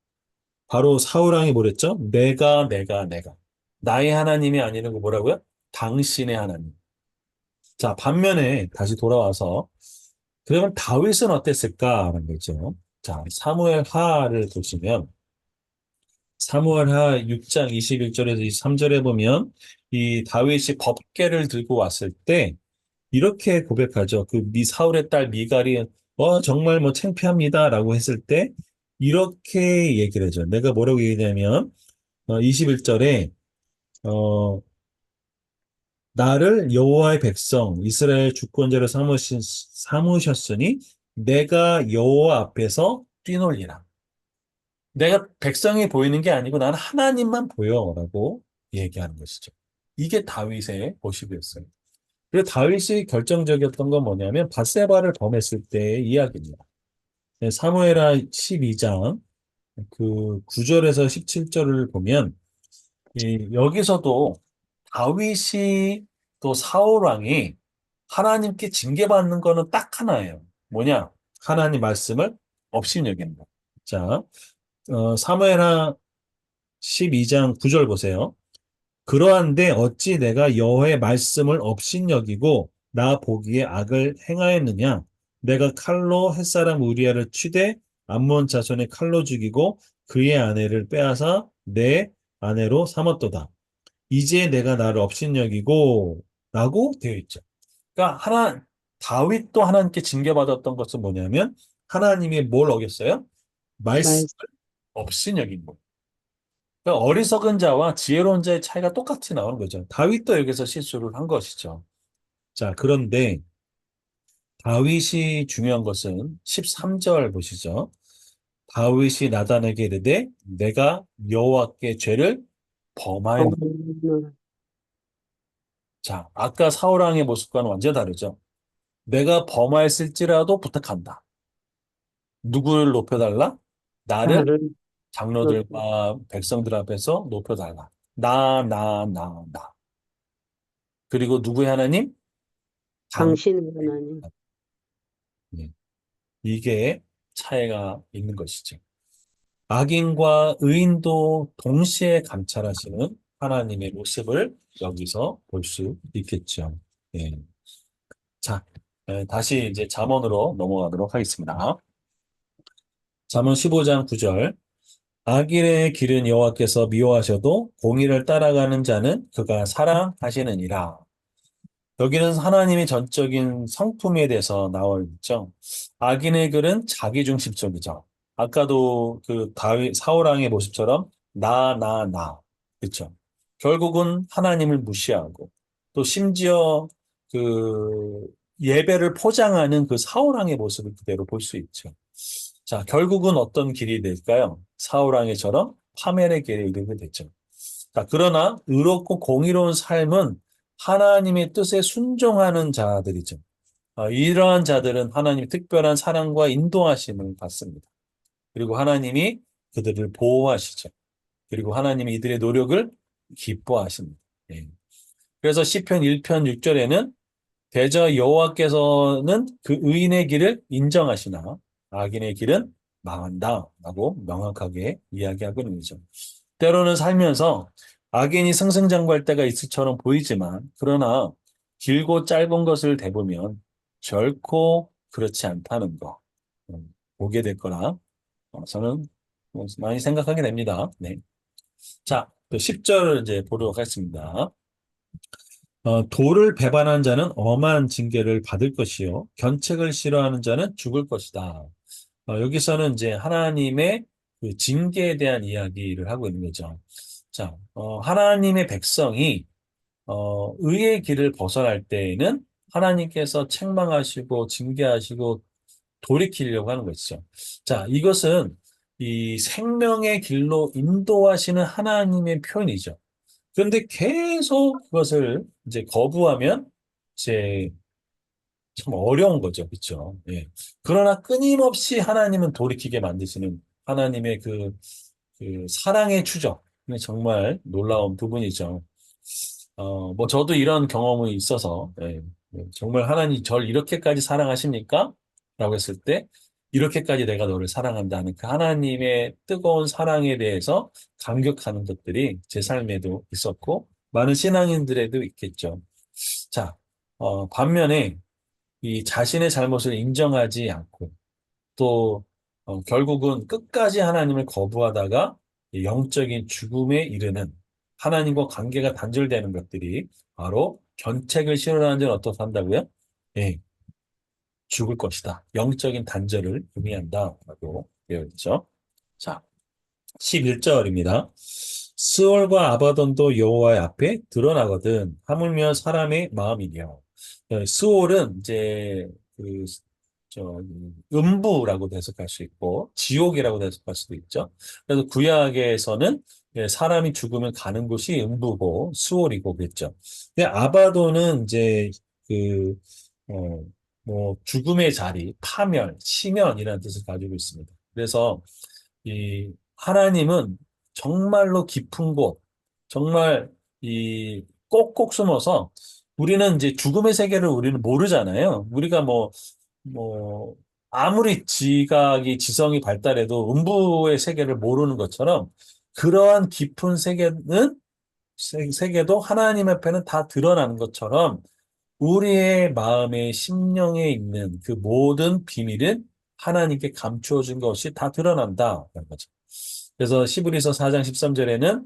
바로 사울왕이 뭐랬죠? 내가. 나의 하나님이 아니는 거 뭐라고요? 당신의 하나님. 자, 반면에 다시 돌아와서 그러면 다윗은 어땠을까라는 거죠. 자, 사무엘 하를 보시면 사무엘 하 6장 21절에서 23절에 보면 이 다윗이 법궤를 들고 왔을 때 이렇게 고백하죠. 사울의 딸 미갈이 정말 뭐 창피합니다라고 했을 때 이렇게 얘기를 해줘. 내가 뭐라고 얘기냐면 21절에 나를 여호와의 백성 이스라엘 주권자로 삼으셨으니 내가 여호와 앞에서 뛰놀리라. 내가 백성이 보이는 게 아니고 나는 하나님만 보여라고 얘기하는 것이죠. 이게 다윗의 모습이었어요. 그리고 다윗이 결정적이었던 건 뭐냐면 밧세바를 범했을 때의 이야기입니다. 네, 사무엘하 12장 그 9절에서 17절을 보면 여기서도 다윗이 또 사울 왕이 하나님께 징계받는 거는 딱 하나예요. 뭐냐? 하나님 말씀을 업신여기는 거. 자, 사무엘하 12장 9절 보세요. 그러한데 어찌 내가 여호와의 말씀을 업신여기고 나 보기에 악을 행하였느냐? 내가 칼로 햇사람 우리아를 치되 암몬 자손의 칼로 죽이고 그의 아내를 빼앗아 내 아내로 삼았도다. 이제 내가 나를 업신여기고 라고 되어 있죠. 그러니까 다윗도 하나님께 징계받았던 것은 뭐냐면 하나님이 뭘 어겼어요? 말씀을 말씀. 업신여긴 거. 그러니까 어리석은 자와 지혜로운 자의 차이가 똑같이 나오는 거죠. 다윗도 여기서 실수를 한 것이죠. 자, 그런데 다윗이 중요한 것은 13절 보시죠. 다윗이 나단에게 이르되 내가 여호와께 죄를 범하였노라. 어머나. 자, 아까 사울왕의 모습과는 완전 다르죠. 내가 범하였을지라도 부탁한다. 누구를 높여달라? 나를 나를 높여 장로들과 백성들 앞에서 높여달라. 나. 그리고 누구의 하나님? 당. 당신의 하나님. 네. 이게 차이가 있는 것이죠. 악인과 의인도 동시에 감찰하시는 하나님의 모습을 여기서 볼 수 있겠죠. 예. 자, 다시 이제 잠언으로 넘어가도록 하겠습니다. 잠언 15장 9절. 악인의 길은 여호와께서 미워하셔도 공의를 따라가는 자는 그가 사랑하시느니라. 여기는 하나님의 전적인 성품에 대해서 나와 있죠. 악인의 글은 자기중심적이죠. 아까도 그 다윗 사울왕의 모습처럼 나. 그렇죠. 결국은 하나님을 무시하고 또 심지어 그 예배를 포장하는 그 사울왕의 모습을 그대로 볼 수 있죠. 자, 결국은 어떤 길이 될까요? 사울왕의처럼 파멸의 길에 이르게 됐죠. 자, 그러나 의롭고 공의로운 삶은 하나님의 뜻에 순종하는 자들이죠. 이러한 자들은 하나님의 특별한 사랑과 인도하심을 받습니다. 그리고 하나님이 그들을 보호하시죠. 그리고 하나님이 이들의 노력을 기뻐하십니다. 예. 그래서 시편 1편 6절에는 대저 여호와께서는 그 의인의 길을 인정하시나 악인의 길은 망한다라고 명확하게 이야기하고 있는 거죠. 때로는 살면서 악인이 승승장구할 때가 있을처럼 보이지만 그러나 길고 짧은 것을 대보면 결코 그렇지 않다는 거 보게 될 거라 저는 많이 생각하게 됩니다. 네. 자, 또 10절을 이제 보도록 하겠습니다. 도를 배반한 자는 엄한 징계를 받을 것이요 견책을 싫어하는 자는 죽을 것이다. 여기서는 이제 하나님의 그 징계에 대한 이야기를 하고 있는 거죠. 자, 하나님의 백성이 의의 길을 벗어날 때에는 하나님께서 책망하시고 징계하시고 돌이키려고 하는 것이죠. 자, 이것은 이 생명의 길로 인도하시는 하나님의 표현이죠. 그런데 계속 그것을 이제 거부하면 이제 참 어려운 거죠. 그렇죠? 예. 그러나 끊임없이 하나님은 돌이키게 만드시는 하나님의 그 사랑의 추적. 정말 놀라운 부분이죠. 뭐 저도 이런 경험이 있어서 정말 하나님 절 이렇게까지 사랑하십니까? 라고 했을 때 이렇게까지 내가 너를 사랑한다는 그 하나님의 뜨거운 사랑에 대해서 감격하는 것들이 제 삶에도 있었고 많은 신앙인들에도 있겠죠. 자, 반면에 이 자신의 잘못을 인정하지 않고 또 결국은 끝까지 하나님을 거부하다가 영적인 죽음에 이르는 하나님과 관계가 단절되는 것들이 바로 견책을 싫어하는 자는 어떻게 한다고요? 예, 죽을 것이다. 영적인 단절을 의미한다라고 되어 있죠. 자, 11절입니다. 스올과 아바돈도 여호와의 앞에 드러나거든 하물며 사람의 마음이며 스올은 이제 그 음부라고도 해석할 수 있고 지옥이라고도 해석할 수도 있죠. 그래서 구약에서는 사람이 죽으면 가는 곳이 음부고 수올이고 그랬죠. 근데 아바도는 이제 그 어, 뭐 죽음의 자리, 파멸, 시면이라는 뜻을 가지고 있습니다. 그래서 이 하나님은 정말로 깊은 곳, 정말 이 꼭꼭 숨어서 우리는 이제 죽음의 세계를 우리는 모르잖아요. 우리가 뭐, 아무리 지각이, 지성이 발달해도 음부의 세계를 모르는 것처럼 그러한 깊은 세계는, 세계도 하나님 앞에는 다 드러나는 것처럼 우리의 마음의 심령에 있는 그 모든 비밀은 하나님께 감추어 준 것이 다 드러난다는 거죠. 그래서 시브리서 4장 13절에는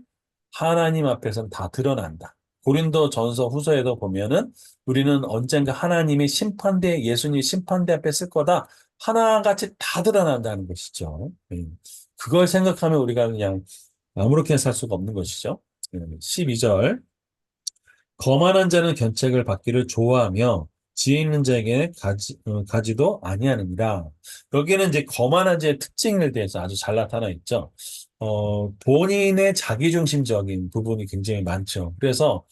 하나님 앞에서는 다 드러난다. 고린도 전서 후서에도 보면은 우리는 언젠가 하나님의 심판대, 예수님 심판대 앞에 쓸 거다. 하나같이 다 드러난다는 것이죠. 그걸 생각하면 우리가 그냥 아무렇게나 살 수가 없는 것이죠. 12절. 거만한 자는 견책을 받기를 좋아하며 지혜 있는 자에게 가지도 아니하느니라. 여기는 이제 거만한 자의 특징에 대해서 아주 잘 나타나 있죠. 본인의 자기중심적인 부분이 굉장히 많죠. 그래서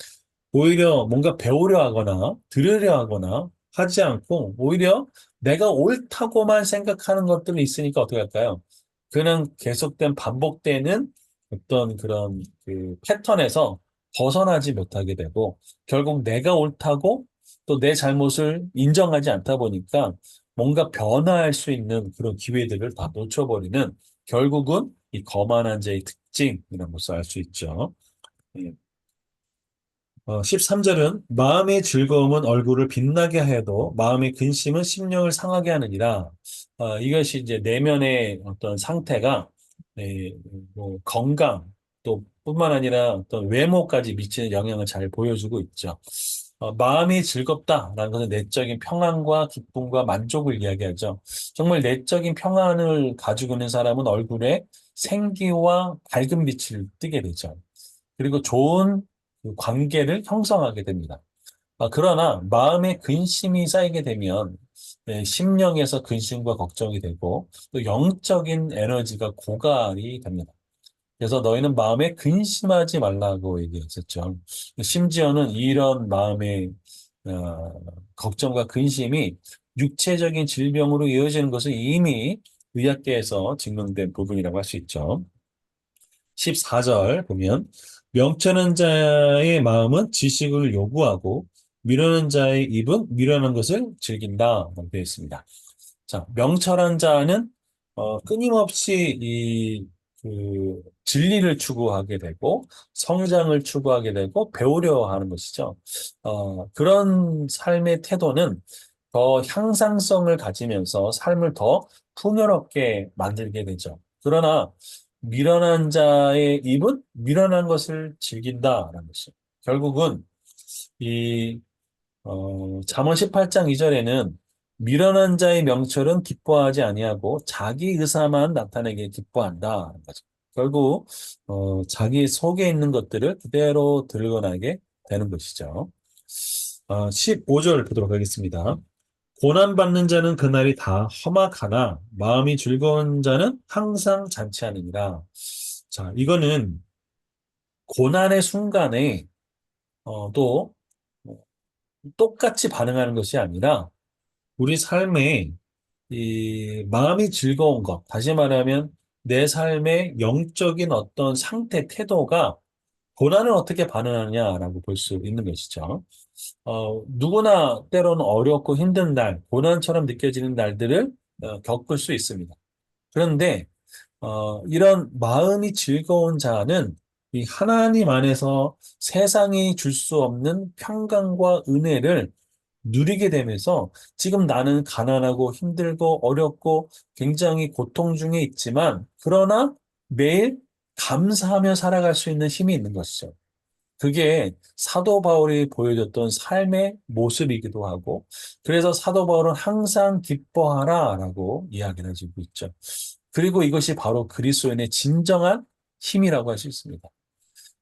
오히려 뭔가 배우려 하거나 들으려 하거나 하지 않고 오히려 내가 옳다고만 생각하는 것들이 있으니까 어떻게 할까요? 그냥 계속된 반복되는 어떤 그런 그 패턴에서 벗어나지 못하게 되고 결국 내가 옳다고 또 내 잘못을 인정하지 않다 보니까 뭔가 변화할 수 있는 그런 기회들을 다 놓쳐버리는 결국은 이 거만한 자의 특징이라는 것을 알 수 있죠. 예. 13절은 마음의 즐거움은 얼굴을 빛나게 하여도 마음의 근심은 심령을 상하게 하느니라. 이것이 이제 내면의 어떤 상태가 예, 뭐 건강 또 뿐만 아니라 어떤 외모까지 미치는 영향을 잘 보여주고 있죠. 마음이 즐겁다라는 것은 내적인 평안과 기쁨과 만족을 이야기하죠. 정말 내적인 평안을 가지고 있는 사람은 얼굴에 생기와 밝은 빛을 띠게 되죠. 그리고 좋은 그 관계를 형성하게 됩니다. 그러나 마음에 근심이 쌓이게 되면 심령에서 근심과 걱정이 되고 또 영적인 에너지가 고갈이 됩니다. 그래서 너희는 마음에 근심하지 말라고 얘기했었죠. 심지어는 이런 마음의 걱정과 근심이 육체적인 질병으로 이어지는 것은 이미 의학계에서 증명된 부분이라고 할 수 있죠. 14절 보면 명철한 자의 마음은 지식을 요구하고 미련한 자의 입은 미련한 것을 즐긴다 라고 되어 있습니다. 자, 명철한 자는 끊임없이 그 진리를 추구하게 되고 성장을 추구하게 되고 배우려 하는 것이죠. 그런 삶의 태도는 더 향상성을 가지면서 삶을 더 풍요롭게 만들게 되죠. 그러나 미련한 자의 입은 미련한 것을 즐긴다라는 것이 결국은 이 잠언 18장 2절에는 미련한 자의 명철은 기뻐하지 아니하고 자기 의사만 나타내게 기뻐한다. 거죠. 결국 자기 속에 있는 것들을 그대로 드러나게 되는 것이죠. 15절 보도록 하겠습니다. 고난받는 자는 그날이 다 험악하나 마음이 즐거운 자는 항상 잔치하느니라. 자, 이거는 고난의 순간에 또 똑같이 반응하는 것이 아니라 우리 삶에 이 마음이 즐거운 것, 다시 말하면 내 삶의 영적인 어떤 상태, 태도가 고난을 어떻게 반응하느냐라고 볼 수 있는 것이죠. 누구나 때로는 어렵고 힘든 날, 고난처럼 느껴지는 날들을 겪을 수 있습니다. 그런데 이런 마음이 즐거운 자는 이 하나님 안에서 세상이 줄 수 없는 평강과 은혜를 누리게 되면서 지금 나는 가난하고 힘들고 어렵고 굉장히 고통 중에 있지만 그러나 매일 감사하며 살아갈 수 있는 힘이 있는 것이죠. 그게 사도 바울이 보여줬던 삶의 모습이기도 하고 그래서 사도 바울은 항상 기뻐하라라고 이야기를 해주고 있죠. 그리고 이것이 바로 그리스도인의 진정한 힘이라고 할 수 있습니다.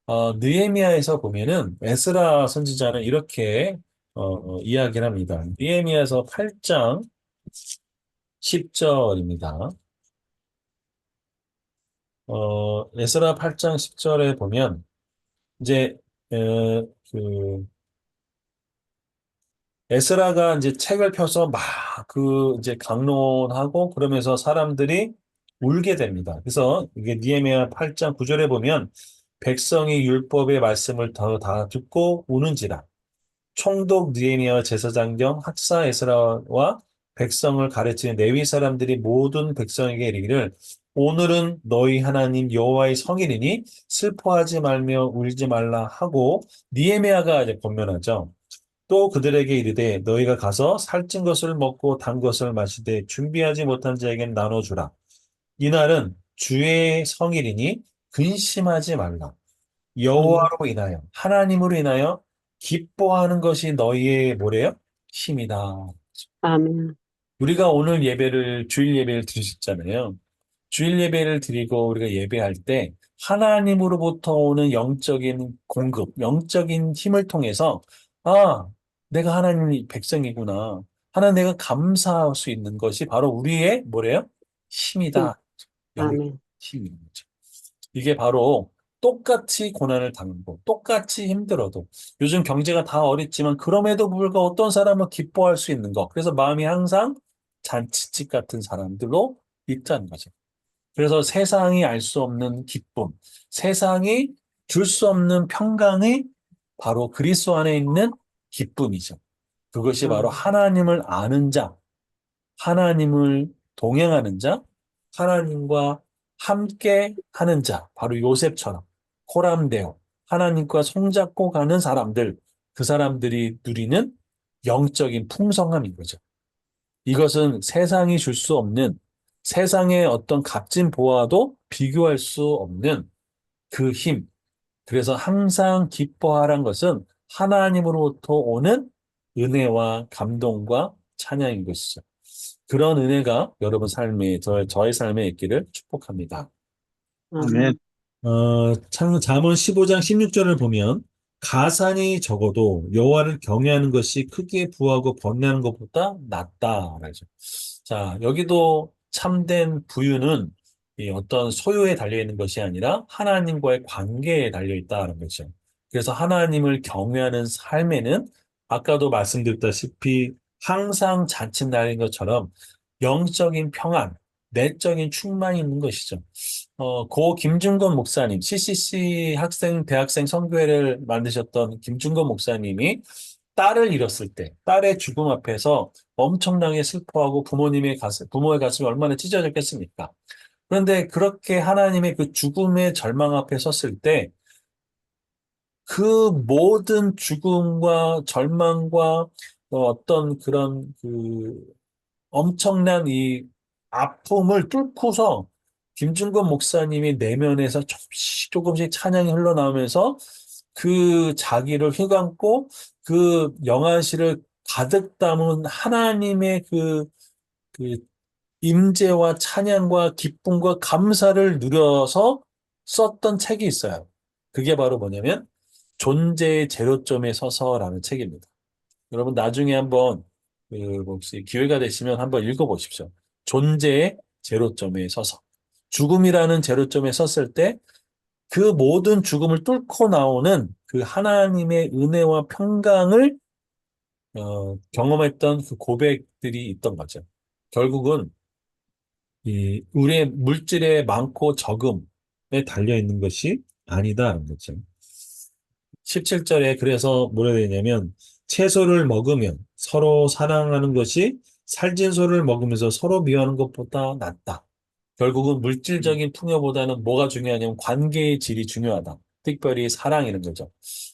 느헤미야에서 보면은 에스라 선지자는 이렇게 이야기를 합니다. 느헤미야서 8장 10절입니다. 에스라 8장 10절에 보면 이제 그 에스라가 이제 책을 펴서 막 그 이제 강론하고 그러면서 사람들이 울게 됩니다. 그래서 이게 느헤미야 8장 9절에 보면 백성이 율법의 말씀을 다 듣고 우는지라 총독 느헤미야와 제사장 겸 학사 에스라와 백성을 가르치는 레위 사람들이 모든 백성에게 이르기를 오늘은 너희 하나님 여호와의 성일이니 슬퍼하지 말며 울지 말라 하고 느헤미야가 이제 권면하죠. 또 그들에게 이르되 너희가 가서 살찐 것을 먹고 단 것을 마시되 준비하지 못한 자에게 나눠주라. 이날은 주의 성일이니 근심하지 말라. 아멘. 여호와로 인하여 하나님으로 인하여 기뻐하는 것이 너희의 뭐래요? 힘이다. 아멘. 우리가 오늘 예배를 주일 예배를 드리셨잖아요. 주일 예배를 드리고 우리가 예배할 때 하나님으로부터 오는 영적인 공급, 영적인 힘을 통해서 내가 하나님 백성이구나. 하나 내가 감사할 수 있는 것이 바로 우리의 뭐래요? 힘. 힘이다. 영적 아멘. 힘인 거죠. 이게 바로 똑같이 고난을 당하고 똑같이 힘들어도 요즘 경제가 다 어렵지만 그럼에도 불구하고 어떤 사람은 기뻐할 수 있는 거. 그래서 마음이 항상 잔치집 같은 사람들로 있다는 거죠. 그래서 세상이 알 수 없는 기쁨, 세상이 줄 수 없는 평강이 바로 그리스도 안에 있는 기쁨이죠. 그것이 바로 하나님을 아는 자, 하나님을 동행하는 자, 하나님과 함께 하는 자, 바로 요셉처럼 코람데오, 하나님과 손잡고 가는 사람들, 그 사람들이 누리는 영적인 풍성함인 거죠. 이것은 세상이 줄 수 없는 세상의 어떤 값진 보화도 비교할 수 없는 그 힘. 그래서 항상 기뻐하란 것은 하나님으로부터 오는 은혜와 감동과 찬양인 것이죠. 그런 은혜가 여러분 삶에, 저의 삶에 있기를 축복합니다. 아멘. 잠언 15장 16절을 보면 가산이 적어도 여호와를 경외하는 것이 크게 부하고 번뇌하는 것보다 낫다라죠. 자, 여기도 참된 부유는 이 어떤 소유에 달려 있는 것이 아니라 하나님과의 관계에 달려 있다는 거죠. 그래서 하나님을 경외하는 삶에는 아까도 말씀드렸다시피 항상 자칫날인 것처럼 영적인 평안, 내적인 충만이 있는 것이죠. 고 김준건 목사님, CCC 대학생 선교회를 만드셨던 김준건 목사님이 딸을 잃었을 때, 딸의 죽음 앞에서 엄청나게 슬퍼하고 부모의 가슴이 얼마나 찢어졌겠습니까? 그런데 그렇게 하나님의 그 죽음의 절망 앞에 섰을 때, 그 모든 죽음과 절망과 어떤 그런 엄청난 이 아픔을 뚫고서 김준건 목사님이 내면에서 조금씩 조금씩 찬양이 흘러나오면서 그 자기를 휘감고 그 영안실을 가득 담은 하나님의 그 임재와 찬양과 기쁨과 감사를 누려서 썼던 책이 있어요. 그게 바로 뭐냐면 존재의 제로점에 서서라는 책입니다. 여러분 나중에 한번 혹시 기회가 되시면 한번 읽어보십시오. 존재의 제로점에 서서. 죽음이라는 제로점에 섰을 때 그 모든 죽음을 뚫고 나오는 그 하나님의 은혜와 평강을 경험했던 그 고백들이 있던 거죠. 결국은 이 우리의 물질의 많고 적음에 달려 있는 것이 아니다라는 거죠. 17절에 그래서 뭐라 되냐면 채소를 먹으면 서로 사랑하는 것이 살진 소를 먹으면서 서로 미워하는 것보다 낫다. 결국은 물질적인 풍요보다는 뭐가 중요하냐면 관계의 질이 중요하다. 특별히 사랑이라는 거죠.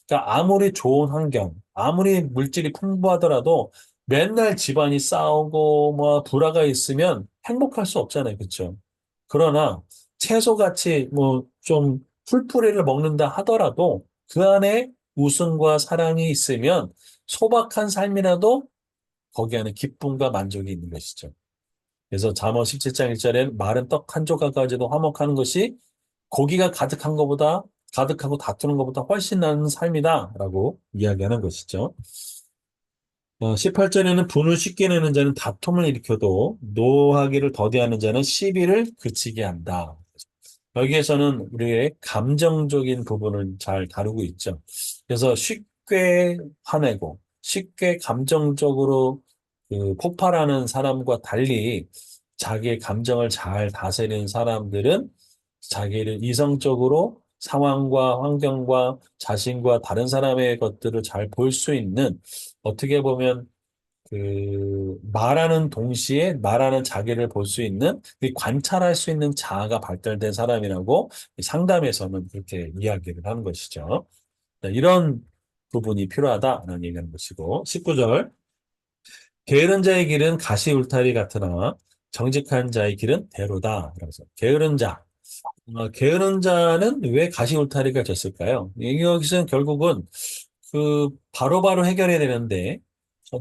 그러니까 아무리 좋은 환경, 아무리 물질이 풍부하더라도 맨날 집안이 싸우고 뭐 불화가 있으면 행복할 수 없잖아요. 그렇죠? 그러나 채소같이 뭐 좀 풀뿌리를 먹는다 하더라도 그 안에 웃음과 사랑이 있으면 소박한 삶이라도 거기 안에 기쁨과 만족이 있는 것이죠. 그래서 잠언 17장 1절엔 마른 떡 한 조각 가지고 화목하는 것이 고기가 가득한 것보다 가득하고 다투는 것보다 훨씬 나은 삶이다라고 이야기하는 것이죠. 18절에는 분을 쉽게 내는 자는 다툼을 일으켜도 노하기를 더디하는 자는 시비를 그치게 한다. 여기에서는 우리의 감정적인 부분을 잘 다루고 있죠. 그래서 쉽게 화내고 쉽게 감정적으로 폭발하는 사람과 달리 자기의 감정을 잘 다스리는 사람들은 자기를 이성적으로 상황과 환경과 자신과 다른 사람의 것들을 잘 볼 수 있는 어떻게 보면 말하는 동시에 말하는 자기를 볼 수 있는 관찰할 수 있는 자아가 발달된 사람이라고 이 상담에서는 그렇게 이야기를 하는 것이죠. 자, 이런 부분이 필요하다라는 얘기하는 것이고 19절 게으른 자의 길은 가시 울타리 같으나 정직한 자의 길은 대로다. 그래서 게으른 자 게으른 자는 왜 가시 울타리가 됐을까요? 여기서는 결국은 바로바로 해결해야 되는데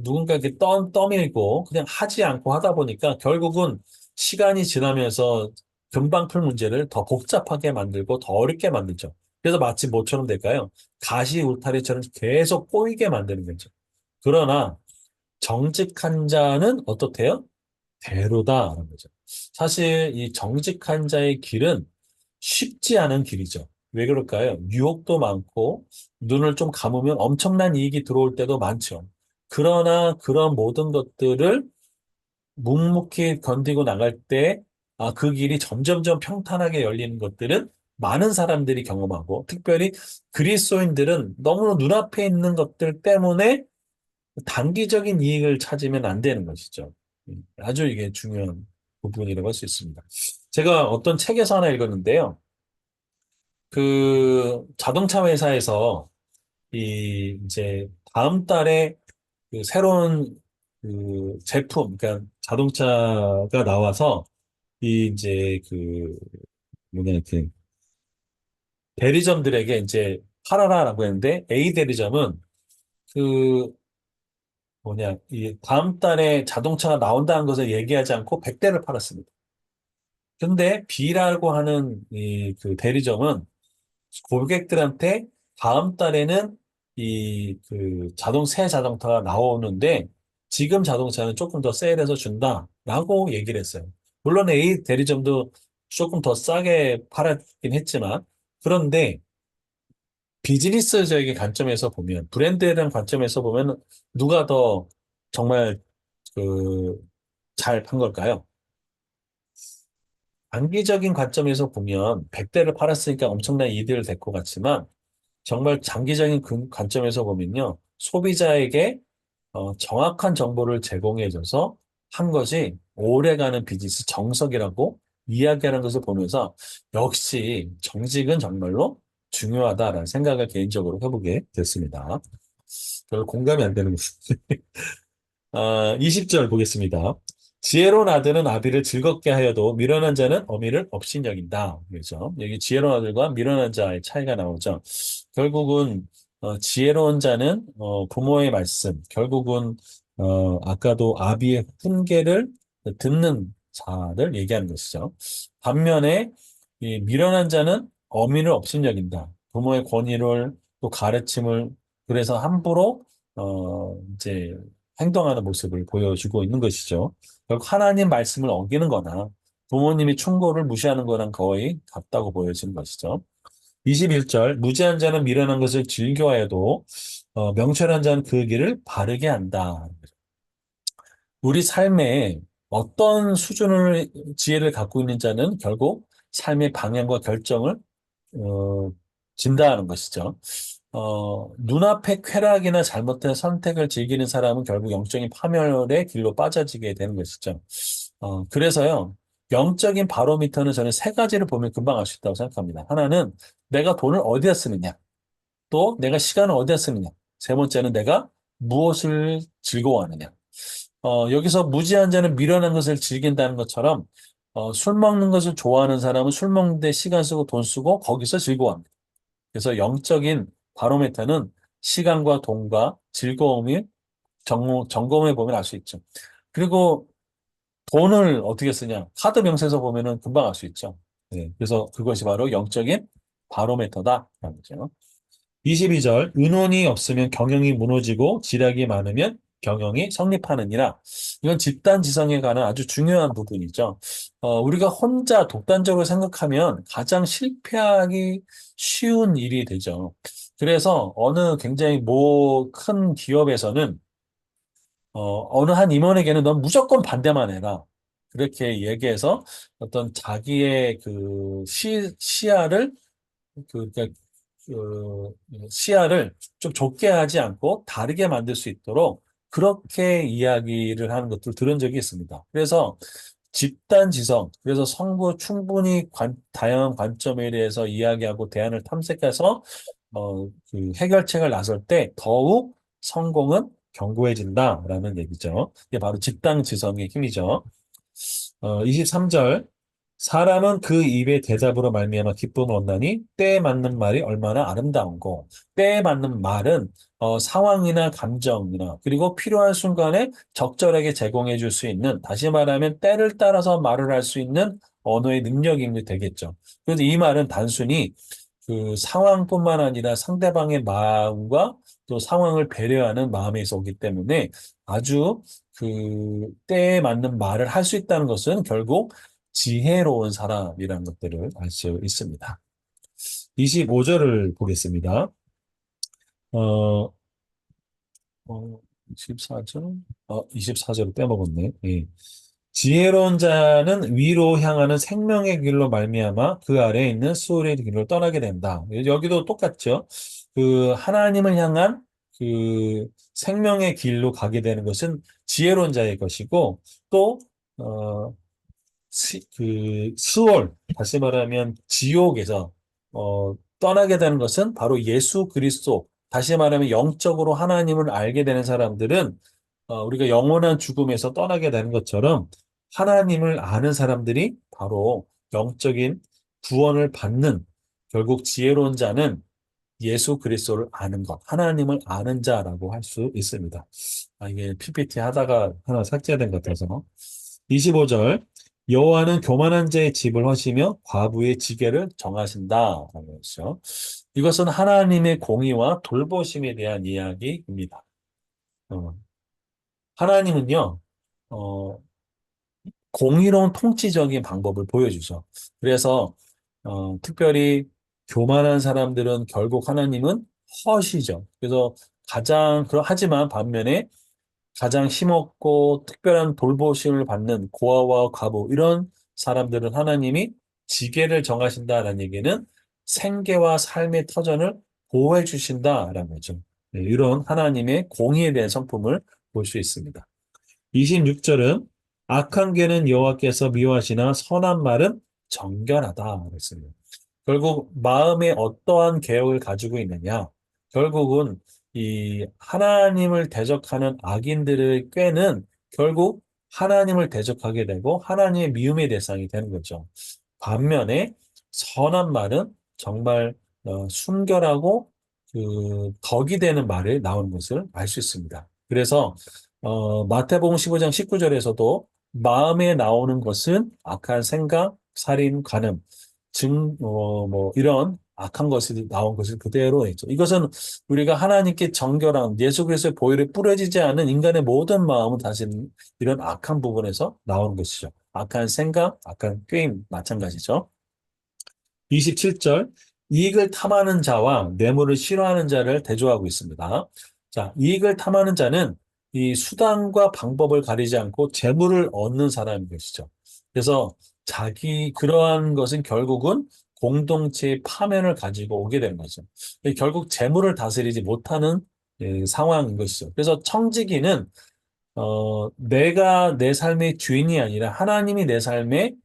누군가 이렇게 떠밀고 그냥 하지 않고 하다 보니까 결국은 시간이 지나면서 금방 풀 문제를 더 복잡하게 만들고 더 어렵게 만들죠. 그래서 마치 뭐처럼 될까요? 가시 울타리처럼 계속 꼬이게 만드는 거죠. 그러나 정직한 자는 어떻대요? 대로다라는 거죠. 사실 이 정직한 자의 길은 쉽지 않은 길이죠. 왜 그럴까요? 유혹도 많고, 눈을 좀 감으면 엄청난 이익이 들어올 때도 많죠. 그러나 그런 모든 것들을 묵묵히 건디고 나갈 때, 그 길이 점점점 평탄하게 열리는 것들은 많은 사람들이 경험하고, 특별히 그리스도인들은 너무 눈앞에 있는 것들 때문에 단기적인 이익을 찾으면 안 되는 것이죠. 아주 이게 중요한 부분이라고 할 수 있습니다. 제가 어떤 책에서 하나 읽었는데요. 그 자동차 회사에서 이제 다음 달에 그 새로운 그 제품, 그러니까 자동차가 나와서 이제 그 뭐냐 그 대리점들에게 이제 팔아라라고 했는데 A 대리점은 그 뭐냐 이 다음 달에 자동차가 나온다는 것을 얘기하지 않고 100대를 팔았습니다. 근데 B라고 하는 이 그 대리점은 고객들한테 다음 달에는 이 그 새 자동차가 나오는데 지금 자동차는 조금 더 세일해서 준다라고 얘기를 했어요. 물론 A 대리점도 조금 더 싸게 팔았긴 했지만 그런데 비즈니스적인 관점에서 보면 브랜드에 대한 관점에서 보면 누가 더 정말 그 잘 판 걸까요? 단기적인 관점에서 보면 100대를 팔았으니까 엄청난 이득을 될 것 같지만 정말 장기적인 관점에서 보면요. 소비자에게 정확한 정보를 제공해줘서 한 것이 오래가는 비즈니스 정석이라고 이야기하는 것을 보면서 역시 정직은 정말로 중요하다라는 생각을 개인적으로 해보게 됐습니다. 별로 공감이 안 되는 것이 20절 보겠습니다. 지혜로운 아들은 아비를 즐겁게 하여도 미련한 자는 어미를 업신여긴다. 그렇죠? 여기 지혜로운 아들과 미련한 자의 차이가 나오죠. 결국은 지혜로운 자는 부모의 말씀, 결국은 아까도 아비의 훈계를 듣는 자를 얘기하는 것이죠. 반면에 이 미련한 자는 어미를 업신여긴다. 부모의 권위를 또 가르침을 그래서 함부로 이제 행동하는 모습을 보여주고 있는 것이죠. 결국 하나님 말씀을 어기는 거나 부모님이 충고를 무시하는 거랑 거의 같다고 보여지는 것이죠. 21절, 무지한 자는 미련한 것을 즐겨해도 명철한 자는 그 길을 바르게 한다. 우리 삶에 어떤 수준을 지혜를 갖고 있는 자는 결국 삶의 방향과 결정을 어, 진다하는 것이죠. 눈앞의 쾌락이나 잘못된 선택을 즐기는 사람은 결국 영적인 파멸의 길로 빠져지게 되는 것이죠. 그래서요, 영적인 바로미터는 저는 세 가지를 보면 금방 알 수 있다고 생각합니다. 하나는 내가 돈을 어디다 쓰느냐, 또 내가 시간을 어디다 쓰느냐, 세 번째는 내가 무엇을 즐거워하느냐. 여기서 무지한 자는 미련한 것을 즐긴다는 것처럼 술 먹는 것을 좋아하는 사람은 술 먹는데 시간 쓰고 돈 쓰고 거기서 즐거워합니다. 그래서 영적인 바로메터는 시간과 돈과 즐거움이 점검해 보면 알 수 있죠. 그리고 돈을 어떻게 쓰냐? 카드 명세서 보면은 금방 알 수 있죠. 네, 그래서 그것이 바로 영적인 바로메터다라는 거죠. 22절, 의논이 없으면 경영이 무너지고 지략이 많으면 경영이 성립하느니라. 이건 집단지성에 관한 아주 중요한 부분이죠. 우리가 혼자 독단적으로 생각하면 가장 실패하기 쉬운 일이 되죠. 그래서 어느 굉장히 큰 기업에서는 어느 한 임원에게는 넌 무조건 반대만 해라. 그렇게 얘기해서 어떤 자기의 그 시야를 그러니까 그 시야를 좀 좁게 하지 않고 다르게 만들 수 있도록 그렇게 이야기를 하는 것들을 들은 적이 있습니다. 그래서 집단 지성, 그래서 성부 충분히 다양한 관점에 대해서 이야기하고 대안을 탐색해서 그 해결책을 나설 때 더욱 성공은 견고해진다라는 얘기죠. 이게 바로 집단 지성의 힘이죠. 23절. 사람은 그 입의 대답으로 말미암아 기쁨을 얻나니 때에 맞는 말이 얼마나 아름다운고 때에 맞는 말은 상황이나 감정이나 그리고 필요한 순간에 적절하게 제공해 줄 수 있는 다시 말하면 때를 따라서 말을 할 수 있는 언어의 능력이 되겠죠. 그래서 이 말은 단순히 그 상황뿐만 아니라 상대방의 마음과 또 상황을 배려하는 마음에서 오기 때문에 아주 그 때에 맞는 말을 할 수 있다는 것은 결국 지혜로운 사람이라는 것들을 알 수 있습니다. 25절을 보겠습니다. 어, 24절? 24절을 빼먹었네. 예. 지혜로운 자는 위로 향하는 생명의 길로 말미암아 그 아래에 있는 수월의 길로 떠나게 된다. 여기도 똑같죠. 그 하나님을 향한 그 생명의 길로 가게 되는 것은 지혜로운 자의 것이고 또 어, 그 수월, 다시 말하면 지옥에서 떠나게 되는 것은 바로 예수 그리스도, 다시 말하면 영적으로 하나님을 알게 되는 사람들은 우리가 영원한 죽음에서 떠나게 되는 것처럼 하나님을 아는 사람들이 바로 영적인 구원을 받는, 결국 지혜로운 자는 예수 그리스도를 아는 것, 하나님을 아는 자라고 할 수 있습니다. 이게 PPT 하다가 하나 삭제된 것 같아서. 25절, 여호와는 교만한 자의 집을 허시며 과부의 지게를 정하신다라고 했죠. 이것은 하나님의 공의와 돌보심에 대한 이야기입니다. 어, 하나님은요, 어, 공의로운 통치적인 방법을 보여주죠. 그래서 특별히 교만한 사람들은 결국 하나님은 허시죠. 그래서 하지만 반면에 가장 힘없고 특별한 돌보심을 받는 고아와 과부 이런 사람들은 하나님이 지계를 정하신다라는 얘기는 생계와 삶의 터전을 보호해 주신다라는 거죠. 네, 이런 하나님의 공의에 대한 성품을 볼 수 있습니다. 26절은 악한 개는 여호와께서 미워하시나 선한 말은 정결하다 그랬습니다. 결국 마음에 어떠한 계획을 가지고 있느냐. 결국은 이 하나님을 대적하는 악인들의 꾀는 결국 하나님을 대적하게 되고 하나님의 미움의 대상이 되는 거죠. 반면에 선한 말은 정말 순결하고 그 덕이 되는 말을 나오는 것을 알 수 있습니다. 그래서 마태복음 15장 19절에서도 마음에 나오는 것은 악한 생각, 살인, 간음, 이런 악한 것이 나온 것을 그대로 했죠. 이것은 우리가 하나님께 정결한 예수 그리스도의 보혈에 뿌려지지 않은 인간의 모든 마음은 사실 이런 악한 부분에서 나오는 것이죠. 악한 생각, 악한 꾀임 마찬가지죠. 27절, 이익을 탐하는 자와 뇌물을 싫어하는 자를 대조하고 있습니다. 자, 이익을 탐하는 자는 이 수단과 방법을 가리지 않고 재물을 얻는 사람인 것이죠. 그래서 그러한 것은 결국은 공동체의 파면을 가지고 오게 되는 거죠. 결국 재물을 다스리지 못하는 상황인 것이죠. 그래서 청지기는 내가 내 삶의 주인이 아니라 하나님이 내 삶의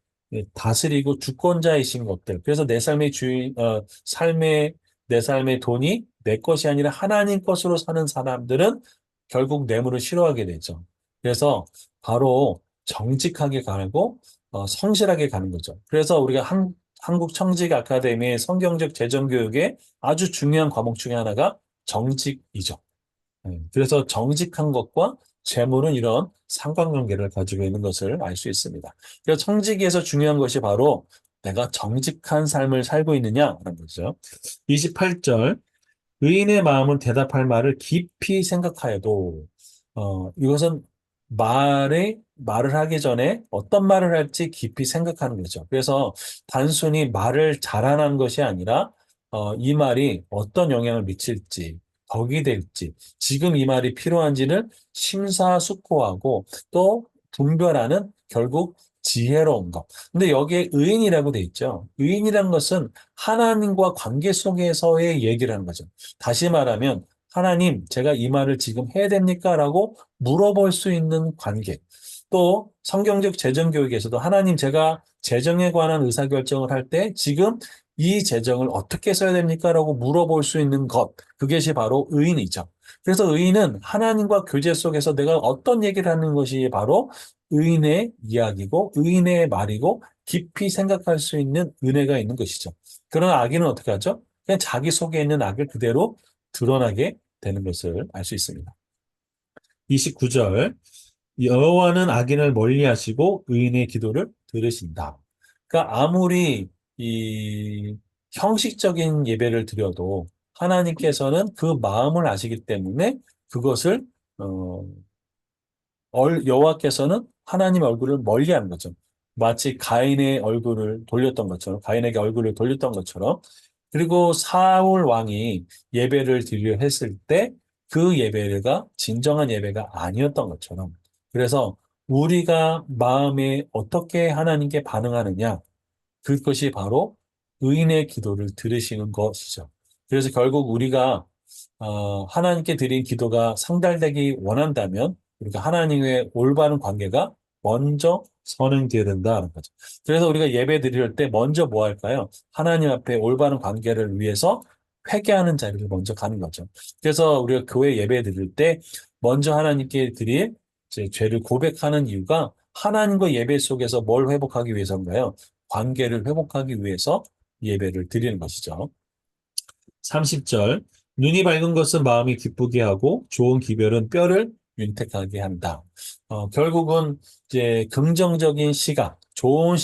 다스리고 주권자이신 것들. 그래서 내 삶의 돈이 내 것이 아니라 하나님 것으로 사는 사람들은 결국 뇌물을 싫어하게 되죠. 그래서 바로 정직하게 가고 성실하게 가는 거죠. 그래서 우리가 한국 청직 아카데미의 성경적 재정 교육의 아주 중요한 과목 중에 하나가 정직이죠. 그래서 정직한 것과 재물은 이런 상관관계를 가지고 있는 것을 알 수 있습니다. 그래서 청지기에서 중요한 것이 바로 내가 정직한 삶을 살고 있느냐라는 거죠. 28절, 의인의 마음은 대답할 말을 깊이 생각하여도, 이것은 말을 하기 전에 어떤 말을 할지 깊이 생각하는 거죠. 그래서 단순히 말을 잘하는 것이 아니라, 이 말이 어떤 영향을 미칠지, 덕이 될지, 지금 이 말이 필요한지를 심사숙고하고 또 분별하는 결국 지혜로운 것. 근데 여기에 의인이라고 돼 있죠. 의인이라는 것은 하나님과 관계 속에서의 얘기를 하는 거죠. 다시 말하면 하나님, 제가 이 말을 지금 해야 됩니까? 라고 물어볼 수 있는 관계. 또 성경적 재정 교육에서도 하나님, 제가 재정에 관한 의사결정을 할 때 지금 이 재정을 어떻게 써야 됩니까? 라고 물어볼 수 있는 것. 그것이 바로 의인이죠. 그래서 의인은 하나님과 교제 속에서 내가 어떤 얘기를 하는 것이 바로 의인의 이야기고 의인의 말이고 깊이 생각할 수 있는 은혜가 있는 것이죠. 그러나 악인은 어떻게 하죠? 그냥 자기 속에 있는 악을 그대로 드러나게 되는 것을 알 수 있습니다. 29절, 여호와는 악인을 멀리하시고 의인의 기도를 들으신다. 그러니까 아무리 이 형식적인 예배를 드려도 하나님께서는 그 마음을 아시기 때문에 그것을 어, 여호와께서는 하나님의 얼굴을 멀리하는 거죠. 마치 가인의 얼굴을 돌렸던 것처럼, 가인에게 얼굴을 돌렸던 것처럼 그리고 사울 왕이 예배를 드리려 했을 때 그 예배가 진정한 예배가 아니었던 것처럼. 그래서 우리가 마음에 어떻게 하나님께 반응하느냐, 그것이 바로 의인의 기도를 들으시는 것이죠. 그래서 결국 우리가 하나님께 드린 기도가 상달되기 원한다면 우리가 하나님의 올바른 관계가 먼저 선행되어야 된다는 거죠. 그래서 우리가 예배 드릴 때 먼저 뭐 할까요? 하나님 앞에 올바른 관계를 위해서 회개하는 자리를 먼저 가는 거죠. 그래서 우리가 교회 예배 드릴 때 먼저 하나님께 드릴 이제 죄를 고백하는 이유가 하나님과 예배 속에서 뭘 회복하기 위해서인가요? 관계를 회복하기 위해서 예배를 드리는 것이죠. 30절, 눈이 밝은 것은 마음이 기쁘게 하고 좋은 기별은 뼈를 윤택하게 한다. 결국은 이제 긍정적인 시각, 좋은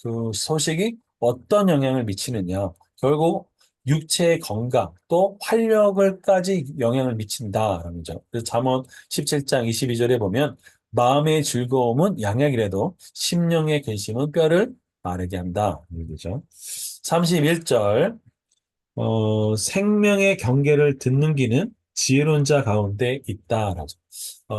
그 소식이 어떤 영향을 미치느냐. 결국 육체의 건강 또 활력을까지 영향을 미친다라는 거죠. 그래서 잠언 17장 22절에 보면 마음의 즐거움은 양약이라도 심령의 근심은 뼈를 마르게 한다. 이거죠. 31절, 생명의 경계를 듣는 귀는 지혜로운 자 가운데 있다라고.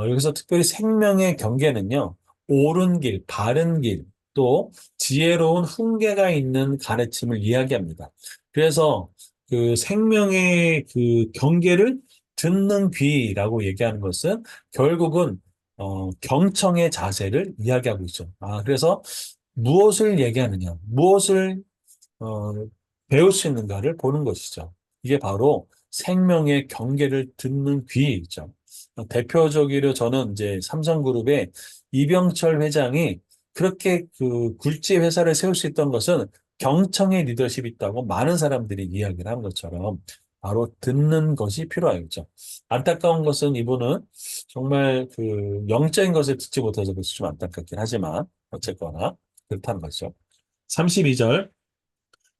여기서 특별히 생명의 경계는요, 옳은 길, 바른 길, 또 지혜로운 훈계가 있는 가르침을 이야기합니다. 그래서 그 생명의 그 경계를 듣는 귀라고 얘기하는 것은 결국은 경청의 자세를 이야기하고 있죠. 그래서 무엇을 얘기하느냐, 무엇을 어, 배울 수 있는가를 보는 것이죠. 이게 바로 생명의 경계를 듣는 귀이죠. 대표적으로 저는 이제 삼성그룹의 이병철 회장이 그렇게 그 굴지 회사를 세울 수 있던 것은 경청의 리더십이 있다고 많은 사람들이 이야기를 한 것처럼 바로 듣는 것이 필요하겠죠. 안타까운 것은 이분은 정말 그 영적인 것을 듣지 못해서 그래서 좀 안타깝긴 하지만 어쨌거나 그렇다는 거죠. 32절,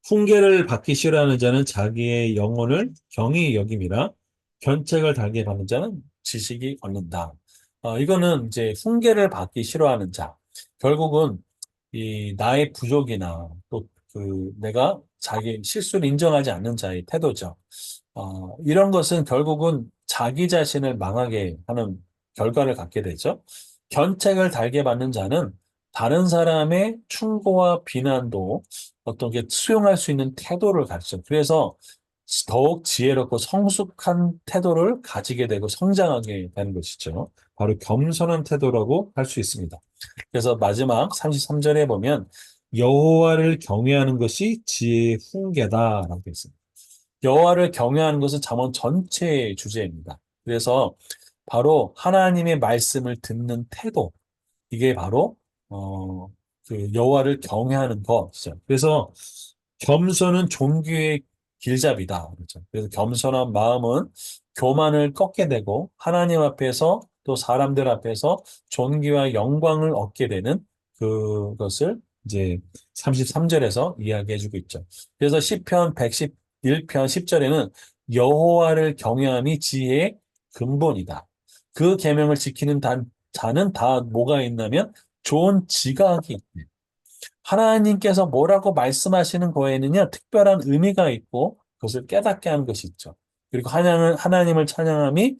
훈계를 받기 싫어하는 자는 자기의 영혼을 경히 여김이라 견책을 달게 받는 자는 지식이 얻는다. 이거는 이제 훈계를 받기 싫어하는 자. 결국은 이 나의 부족이나 또 그 내가 자기 실수를 인정하지 않는 자의 태도죠. 이런 것은 결국은 자기 자신을 망하게 하는 결과를 갖게 되죠. 견책을 달게 받는 자는 다른 사람의 충고와 비난도 어떤 게 수용할 수 있는 태도를 가르쳐. 그래서 더욱 지혜롭고 성숙한 태도를 가지게 되고 성장하게 되는 것이죠. 바로 겸손한 태도라고 할 수 있습니다. 그래서 마지막 33절에 보면 여호와를 경외하는 것이 지혜의 훈계다라고 되어 있습니다. 여호와를 경외하는 것은 잠언 전체의 주제입니다. 그래서 바로 하나님의 말씀을 듣는 태도, 이게 바로 그 여호와를 경외하는 것이죠. 그래서 겸손은 존귀의 길잡이다. 그렇죠. 그래서 겸손한 마음은 교만을 꺾게 되고 하나님 앞에서 또 사람들 앞에서 존귀와 영광을 얻게 되는 그것을 이제 33절에서 이야기해주고 있죠. 그래서 시편 111편 10절에는 여호와를 경외함이 지혜의 근본이다. 그 계명을 지키는 자는 다 뭐가 있냐면 좋은 지각이 있대. 하나님께서 뭐라고 말씀하시는 거에는요, 특별한 의미가 있고 그것을 깨닫게 하는 것이 있죠. 그리고 하나님을 찬양함이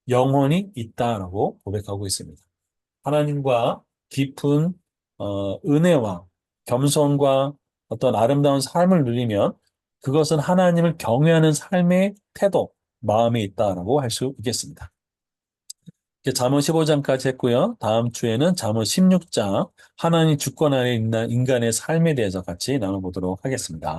영원히 있다라고 고백하고 있습니다. 하나님과 깊은 은혜와 겸손과 어떤 아름다운 삶을 누리면 그것은 하나님을 경외하는 삶의 태도, 마음에 있다라고 할 수 있겠습니다. 이렇게 잠언 15장까지 했고요. 다음 주에는 잠언 16장, 하나님 주권 아래 있는 인간의 삶에 대해서 같이 나눠보도록 하겠습니다.